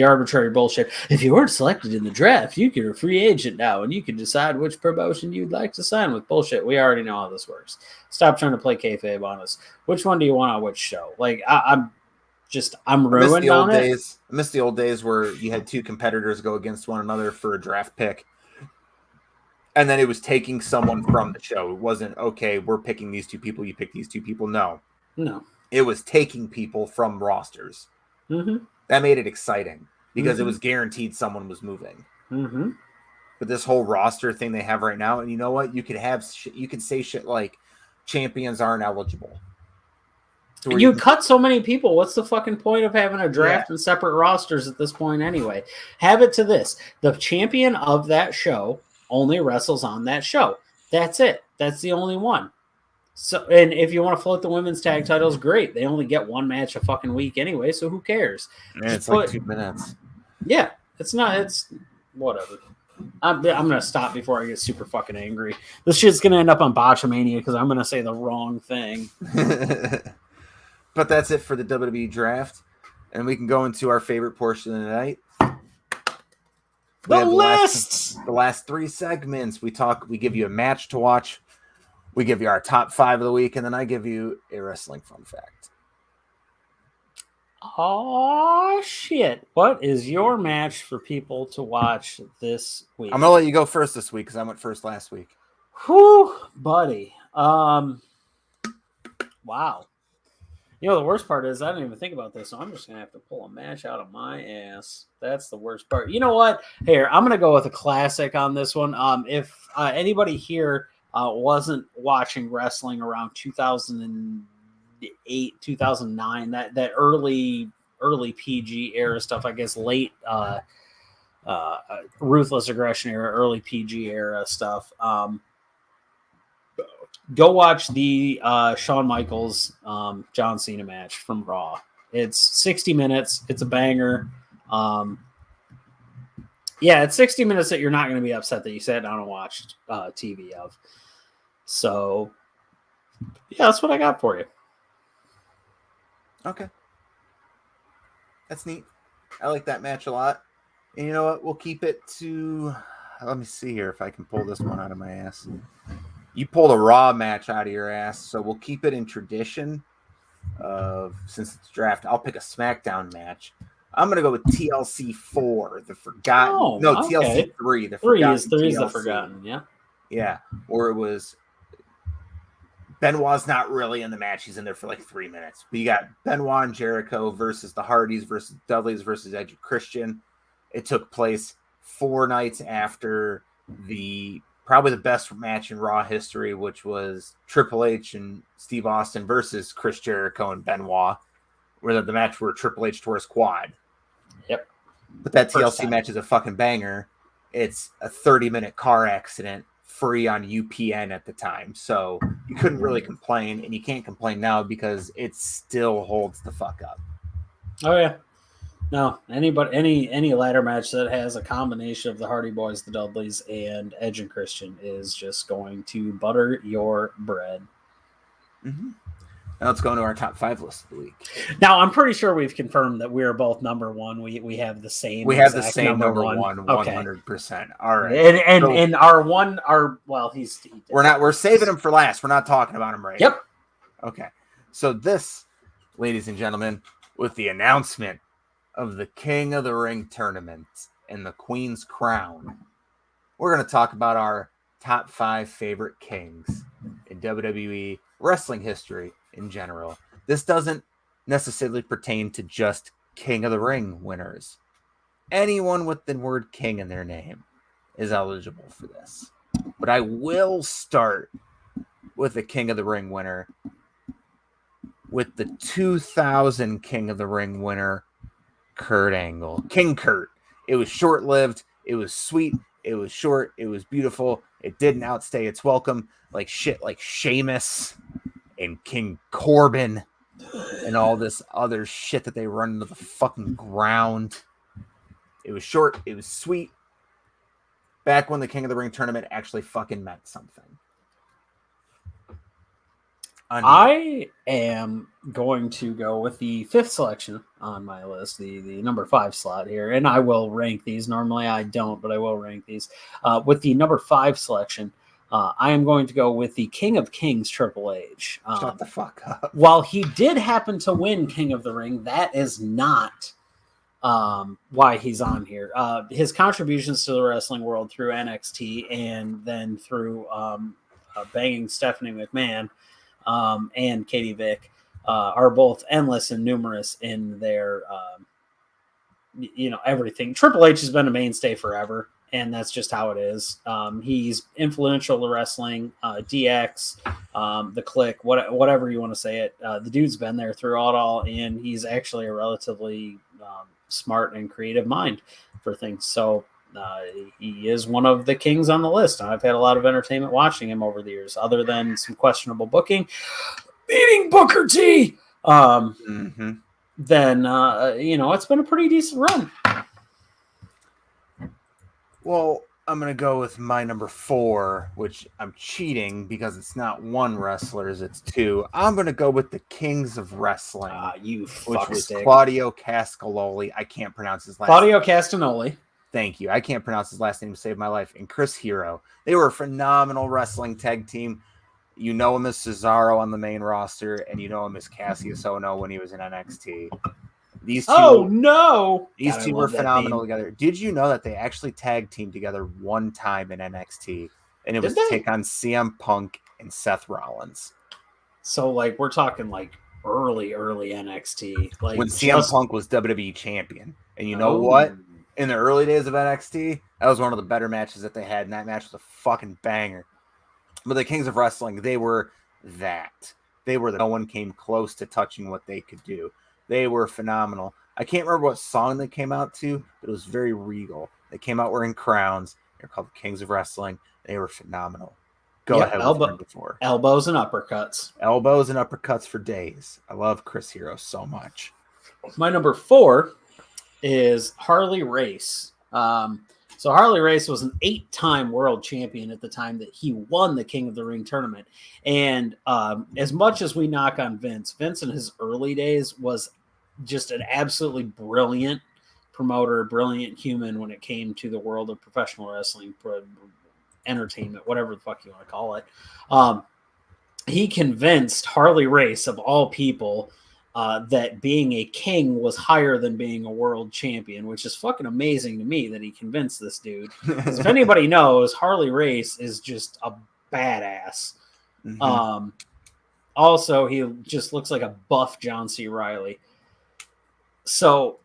arbitrary bullshit. If you weren't selected in the draft, you're a free agent now, and you can decide which promotion you'd like to sign with. Bullshit. We already know how this works. Stop trying to play kayfabe on us. Which one do you want on which show? Like, I'm ruined on it. I miss the old days where you had 2 competitors go against one another for a draft pick. And then it was taking someone from the show. It wasn't, okay, we're picking these 2 people, you pick these 2 people. No. It was taking people from rosters. That made it exciting because it was guaranteed someone was moving. But this whole roster thing they have right now, and you know what? You could say shit like champions aren't eligible. To where You can- cut so many people. What's the fucking point of having a draft and separate rosters at this point anyway? Have it to this. The champion of that show only wrestles on that show. That's it. That's the only one. So, and if you want to float the women's tag titles, great. They only get one match a fucking week anyway, so who cares? Man, it's like 2 minutes. Yeah, it's not. It's whatever. I'm gonna stop before I get super fucking angry. This shit's gonna end up on Botchamania because I'm gonna say the wrong thing. But that's it for the WWE draft, and we can go into our favorite portion of the night. The lists. The last 3 segments. We give you a match to watch. We give you our top 5 of the week, and then I give you a wrestling fun fact. Oh shit! What is your match for people to watch this week? I'm gonna let you go first this week because I went first last week. Whew, buddy. Wow. You know, the worst part is I didn't even think about this, so I'm just going to have to pull a match out of my ass. That's the worst part. You know what? Here, I'm going to go with a classic on this one. If anybody here wasn't watching wrestling around 2008, 2009, that early PG era stuff, I guess late Ruthless Aggression era, early PG era stuff, go watch the Shawn Michaels John Cena match from Raw. It's 60 minutes. It's a banger. It's 60 minutes that you're not going to be upset that you sat down and watched TV of. So, yeah, that's what I got for you. Okay. That's neat. I like that match a lot. And you know what? We'll keep it to... Let me see here if I can pull this one out of my ass. You pulled a Raw match out of your ass, so we'll keep it in tradition of, since it's draft, I'll pick a SmackDown match. I'm going to go with TLC 4, the Forgotten. TLC 3, the Forgotten. 3 is the Forgotten, yeah. Yeah, or it was Benoit's not really in the match. He's in there for like 3 minutes. But you got Benoit and Jericho versus the Hardys versus Dudleys versus Edge and Christian. It took place 4 nights after probably the best match in Raw history, which was Triple H and Steve Austin versus Chris Jericho and Benoit, where the match where Triple H tore his quad. Yep. But that TLC match is a fucking banger. It's a 30-minute car accident free on UPN at the time. So you couldn't really complain, and you can't complain now because it still holds the fuck up. Oh, yeah. No, any ladder match that has a combination of the Hardy Boys, the Dudleys, and Edge and Christian is just going to butter your bread. Mm-hmm. Now let's go into our top 5 list of the week. Now I'm pretty sure we've confirmed that we are both number 1. We have the same. We have the same number 1, 100%. All right, and we're saving him for last. We're not talking about him right. Yep. Now. Okay. So this, ladies and gentlemen, with the announcement of the King of the Ring tournament and the Queen's Crown, we're going to talk about our top 5 favorite kings in WWE wrestling history in general. This doesn't necessarily pertain to just King of the Ring winners. Anyone with the word king in their name is eligible for this. But I will start with the King of the Ring winner, with the 2000 King of the Ring winner, Kurt Angle. King Kurt. It was short-lived. It was sweet. It was short. It was beautiful. It didn't outstay its welcome like shit like Sheamus and King Corbin and all this other shit that they run into the fucking ground. It was short. It was sweet. Back when the King of the Ring tournament actually fucking meant something. I am going to go with the 5th selection on my list, the number 5 slot here, and I will rank these. Normally I don't, but I will rank these. With the number 5 selection, I am going to go with the King of Kings, Triple H. Shut the fuck up. While he did happen to win King of the Ring, that is not why he's on here. His contributions to the wrestling world through NXT and then through banging Stephanie McMahon and Katie Vick are both endless and numerous in their, everything. Triple H has been a mainstay forever. and that's just how it is. He's influential to wrestling, DX, the Click, whatever you want to say it. The dude's been there through it all, and he's actually a relatively smart and creative mind for things. So he is one of the kings on the list. I've had a lot of entertainment watching him over the years, other than some questionable booking, beating Booker T. Then it's been a pretty decent run. Well, I'm going to go with my number 4, which I'm cheating because it's not one wrestlers, it's 2. I'm going to go with the Kings of Wrestling. Which was Claudio Castagnoli. I can't pronounce his last name. Claudio Castagnoli. Thank you. I can't pronounce his last name to save my life. And Chris Hero. They were a phenomenal wrestling tag team. You know him as Cesaro on the main roster, and you know him as Cassius Ohno when he was in NXT. These two were phenomenal together. Did you know that they actually tag teamed together one time in NXT? And it was to take on CM Punk and Seth Rollins. So, we're talking, early NXT. When CM Punk was WWE champion. And you know what? In the early days of NXT, that was one of the better matches that they had. And that match was a fucking banger. But the Kings of Wrestling, they were that. No one came close to touching what they could do. They were phenomenal. I can't remember what song they came out to, but it was very regal. They came out wearing crowns. They're called the Kings of Wrestling. They were phenomenal. Go ahead with number 4. Elbows and uppercuts. Elbows and uppercuts for days. I love Chris Hero so much. My number 4 is Harley Race. So Harley Race was an 8-time world champion at the time that he won the King of the Ring tournament. And as much as we knock on Vince in his early days was just an absolutely brilliant promoter, brilliant human when it came to the world of professional wrestling, entertainment, whatever the fuck you want to call it. He convinced Harley Race, of all people, that being a king was higher than being a world champion, which is fucking amazing to me that he convinced this dude. Because if anybody knows, Harley Race is just a badass. Also, he just looks like a buff John C. Reilly. So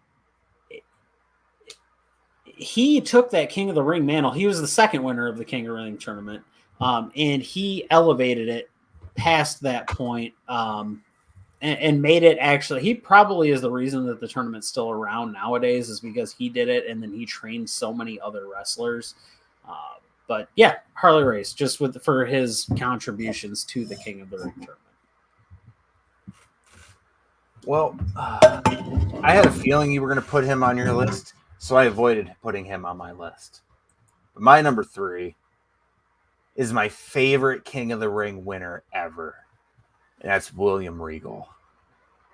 he took that King of the Ring mantle. He was the second winner of the King of the Ring tournament. And he elevated it past that point. And made it actually, he probably is the reason that the tournament's still around nowadays, is because he did it and then he trained so many other wrestlers. But yeah, Harley Race, just for his contributions to the King of the Ring tournament. Well, I had a feeling you were going to put him on your list, so I avoided putting him on my list. But my number 3 is my favorite King of the Ring winner ever. And that's William Regal.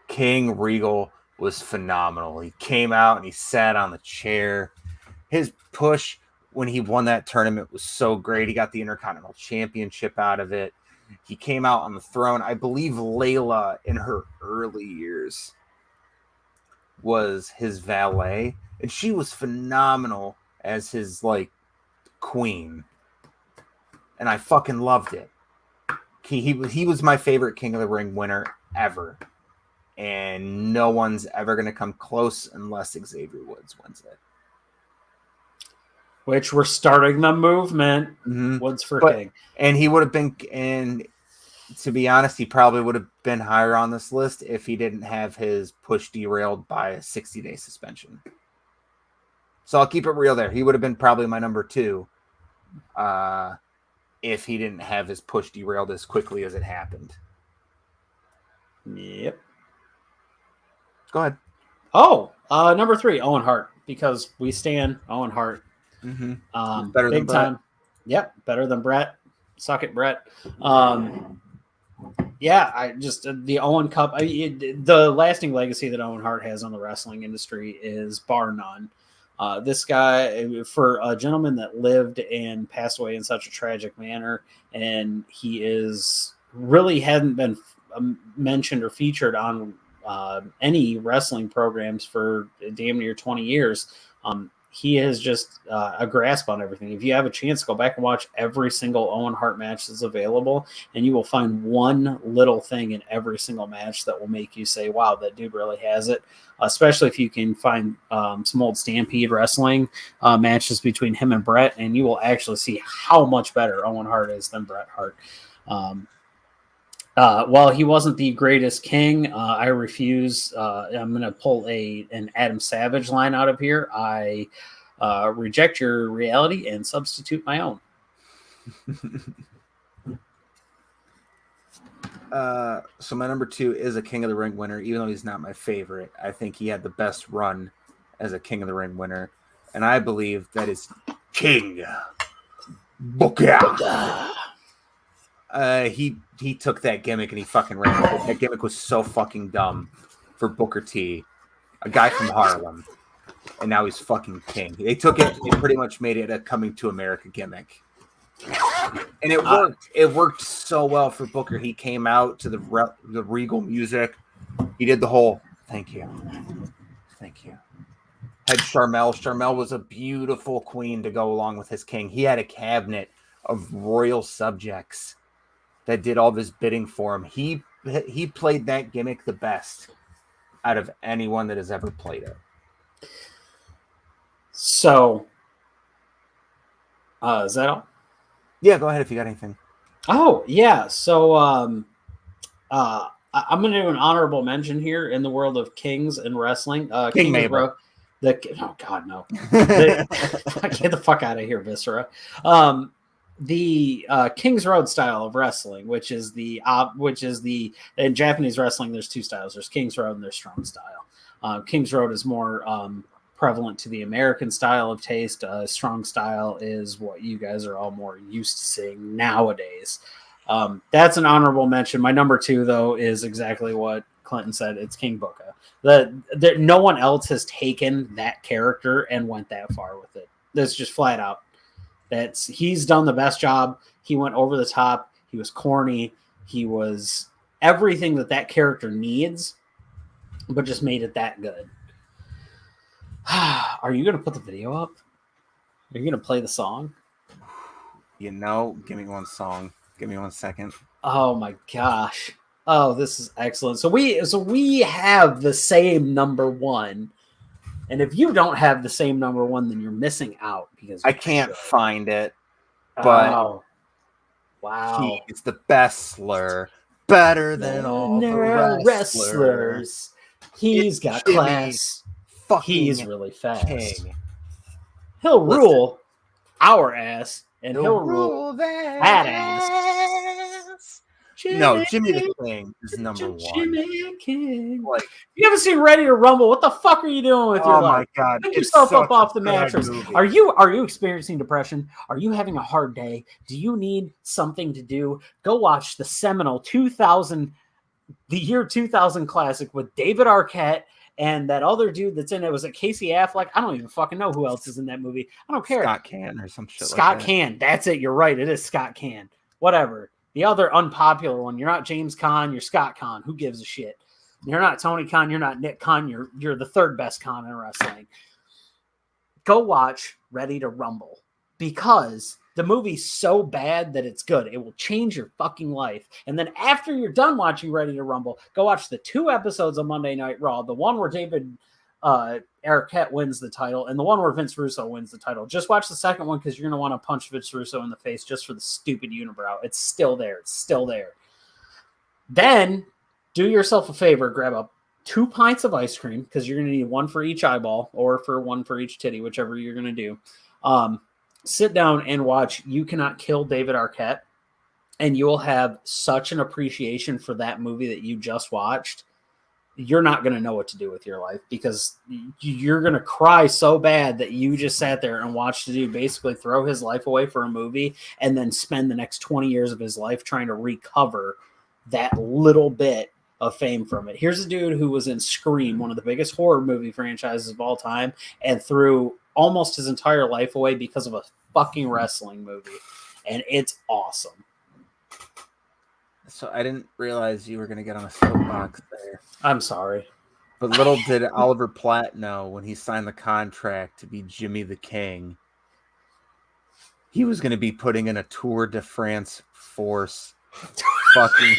King Regal was phenomenal. He came out and he sat on the chair. His push when he won that tournament was so great. He got the Intercontinental Championship out of it. He came out on the throne. I believe Layla, in her early years, was his valet. And she was phenomenal as his, queen. And I fucking loved it. He was my favorite King of the Ring winner ever. And no one's ever going to come close unless Xavier Woods wins it. Which we're starting the movement. Woods for King. And he would have been, and to be honest, he probably would have been higher on this list if he didn't have his push derailed by a 60-day suspension. So I'll keep it real there. He would have been probably my number 2. If he didn't have his push derailed as quickly as it happened. Yep. Go ahead. Oh, number 3, Owen Hart, because we stand Owen Hart. Better than Brett. Time. Yep, better than Brett. Suck it, Brett. Yeah, I just the Owen Cup. The lasting legacy that Owen Hart has on the wrestling industry is bar none. This guy, for a gentleman that lived and passed away in such a tragic manner, and he really hadn't been mentioned or featured on any wrestling programs for damn near 20 years. he has just a grasp on everything. If you have a chance, go back and watch every single Owen Hart match that's available, and you will find one little thing in every single match that will make you say, wow, that dude really has it. Especially if you can find some old Stampede Wrestling matches between him and Bret, and you will actually see how much better Owen Hart is than Bret Hart. While he wasn't the greatest king, I refuse. I'm going to pull an Adam Savage line out of here. I reject your reality and substitute my own. So my number 2 is a King of the Ring winner, even though he's not my favorite. I think he had the best run as a King of the Ring winner, and I believe that is King Booker. He took that gimmick and he fucking ran with it. That gimmick was so fucking dumb for Booker T, a guy from Harlem, and now he's fucking king. They took it, they pretty much made it a Coming to America gimmick, and it worked. It worked so well for Booker. He came out to the regal music. He did the whole thank you. Had Charmel. Charmel was a beautiful queen to go along with his king. He had a cabinet of royal subjects that did all this bidding for him. He played that gimmick the best out of anyone that has ever played it. So, is that all? Yeah, go ahead if you got anything. Oh, yeah. So, I'm going to do an honorable mention here in the world of kings and wrestling. King Mabel. Oh, God, no. Get the fuck out of here, Viscera. The King's Road style of wrestling, which is in Japanese wrestling, there's 2 styles. There's King's Road and there's Strong style. King's Road is more prevalent to the American style of taste. Strong style is what you guys are all more used to seeing nowadays. That's an honorable mention. My number 2, though, is exactly what Clinton said. It's King Booker. No one else has taken that character and went that far with it. That's just flat out. He's done the best job. He went over the top. He was corny. He was everything that character needs, but just made it that good. Are you going to put the video up? Are you going to play the song? Give me one song. Give me 1 second. Oh my gosh. Oh, this is excellent. So we have the same number 1. And if you don't have the same number 1, then you're missing out because I can't find it. But wow, he's the best slur, better than all the wrestlers. He's got class. He's really fast. King. He'll rule our ass, and he'll rule that ass. No, Jimmy the King is number 1. Jimmy King. Like, you haven't seen Ready to Rumble. What the fuck are you doing with your life? Oh my God. Pick yourself up off the mattress. Are you experiencing depression? Are you having a hard day? Do you need something to do? Go watch the seminal year 2000 classic with David Arquette and that other dude that's in it. Was it Casey Affleck? I don't even fucking know who else is in that movie. I don't care. Scott Caan or some shit Scott Caan. That's it. You're right. It is Scott Caan. Whatever. The other unpopular one. You're not James Caan. You're Scott Caan. Who gives a shit? You're not Tony Khan. You're not Nick Khan. You're the 3rd best Khan in wrestling. Go watch Ready to Rumble because the movie's so bad that it's good. It will change your fucking life. And then after you're done watching Ready to Rumble, go watch the 2 episodes of Monday Night Raw. The one where David Arquette wins the title and the one where Vince Russo wins the title. Just watch the second one because you're going to want to punch Vince Russo in the face just for the stupid unibrow. It's still there. It's still there. Then do yourself a favor, grab up 2 pints of ice cream because you're going to need 1 for each eyeball or 1 for each titty, whichever you're going to do. Sit down and watch You Cannot Kill David Arquette, and you will have such an appreciation for that movie that you just watched. You're not going to know what to do with your life because you're going to cry so bad that you just sat there and watched the dude basically throw his life away for a movie and then spend the next 20 years of his life trying to recover that little bit of fame from it. Here's a dude who was in Scream, one of the biggest horror movie franchises of all time, and threw almost his entire life away because of a fucking wrestling movie. And it's awesome. So I didn't realize you were going to get on a soapbox there. I'm sorry. But little did Oliver Platt know when he signed the contract to be Jimmy the King, he was going to be putting in a Tour de France force fucking...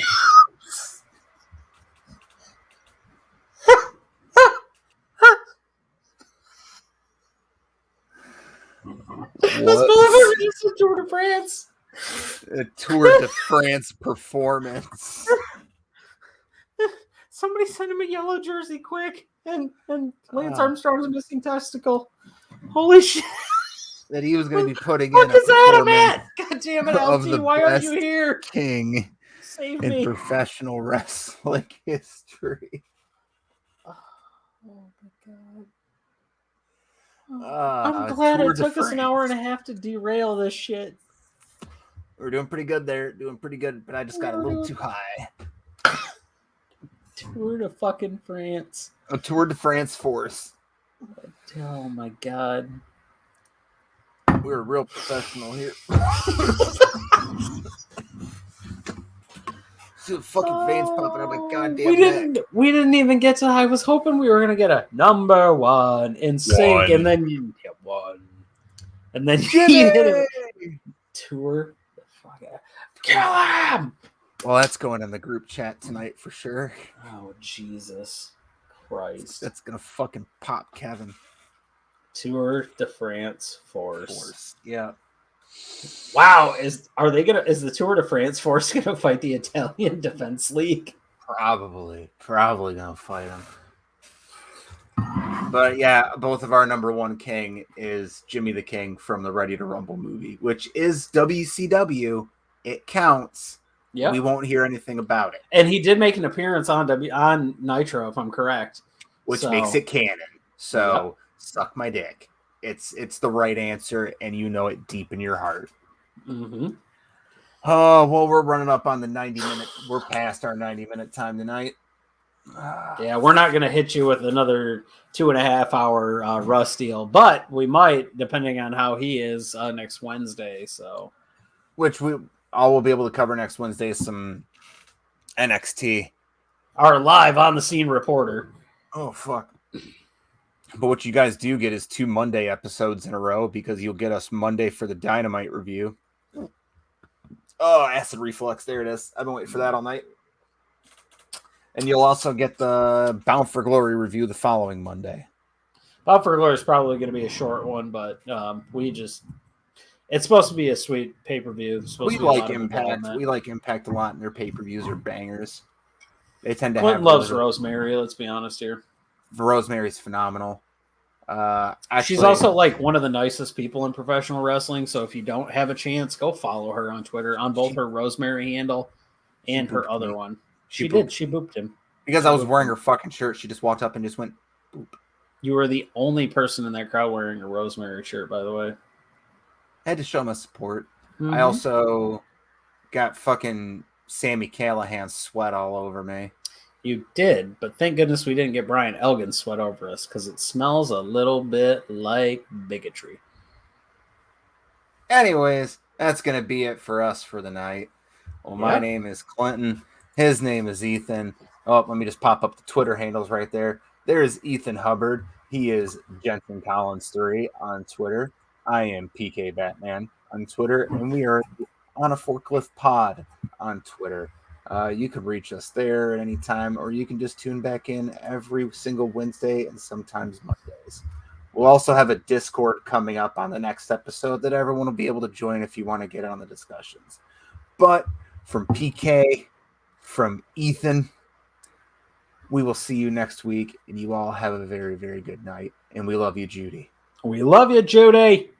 This is Tour de France. A Tour de France performance. Somebody send him a yellow jersey quick. And Lance Armstrong's missing testicle. Holy shit. That he was going to be putting What in is a that, Matt? performance God damn it, of LT. the Why aren't you best here? king Save in me. professional wrestling history. Oh my god. I'm glad Tour it de took us an hour and a France. half to derail this shit. We're doing pretty good there. Doing pretty good, but I just got a little too high. Tour de fucking France. A Tour de France force. Oh my god. We're real professional here. See the fucking veins popping out my goddamn neck. We didn't even get to. I was hoping we were gonna get a number one in sync, and then you hit one, and then you hit a tour. Fuck it. Kill him! Well, that's going in the group chat tonight for sure. Oh Jesus Christ! That's gonna fucking pop Kevin. Tour de France force. Yeah. Wow, is the Tour de France force gonna fight the Italian Defense League? Probably gonna fight him. But yeah, both of our number one king is Jimmy the King from the Ready to Rumble movie, which is WCW. It counts. Yeah, we won't hear anything about it. And he did make an appearance on Nitro, if I'm correct, which makes it canon. So suck my dick. It's the right answer, and you know it deep in your heart. Mm-hmm. Oh, well, we're running up on the 90-minute. We're past our 90-minute time tonight. Yeah, we're not going to hit you with another 2.5 hour Russ deal, but we might, depending on how he is next Wednesday. So, which all we'll be able to cover next Wednesday is some NXT. Our live on the scene reporter. Oh fuck. But what you guys do get is 2 Monday episodes in a row, because you'll get us Monday for the Dynamite review. Oh, acid reflux. There it is. I've been waiting for that all night. And you'll also get the Bound for Glory review the following Monday. Bound for Glory is probably going to be a short one, but it's supposed to be a sweet pay-per-view. We like Impact. We like Impact a lot, and their pay-per-views are bangers. They tend to Clinton have loves Rosemary, let's be honest here. Rosemary's phenomenal. Actually, she's also like one of the nicest people in professional wrestling. So if you don't have a chance, go follow her on Twitter on both her Rosemary handle and her other one. She booped him because I was wearing her fucking shirt. She just walked up and just went boop. You were the only person in that crowd wearing a Rosemary shirt, by the way. I had to show my support. Mm-hmm. I also got fucking Sami Callahan sweat all over me. You did, but thank goodness we didn't get Brian Elgin sweat over us, because it smells a little bit like bigotry. Anyways, that's going to be it for us for the night. Well, my name is Clinton. His name is Ethan. Oh, let me just pop up the Twitter handles right there. There is Ethan Hubbard. He is Jensen Collins 3 on Twitter. I am PK Batman on Twitter, and we are on a Forklift Pod on Twitter. You can reach us there at any time, or you can just tune back in every single Wednesday and sometimes Mondays. We'll also have a Discord coming up on the next episode that everyone will be able to join if you want to get on the discussions. But from PK, from Ethan, we will see you next week, and you all have a very, very good night. And we love you, Judy. We love you, Judy.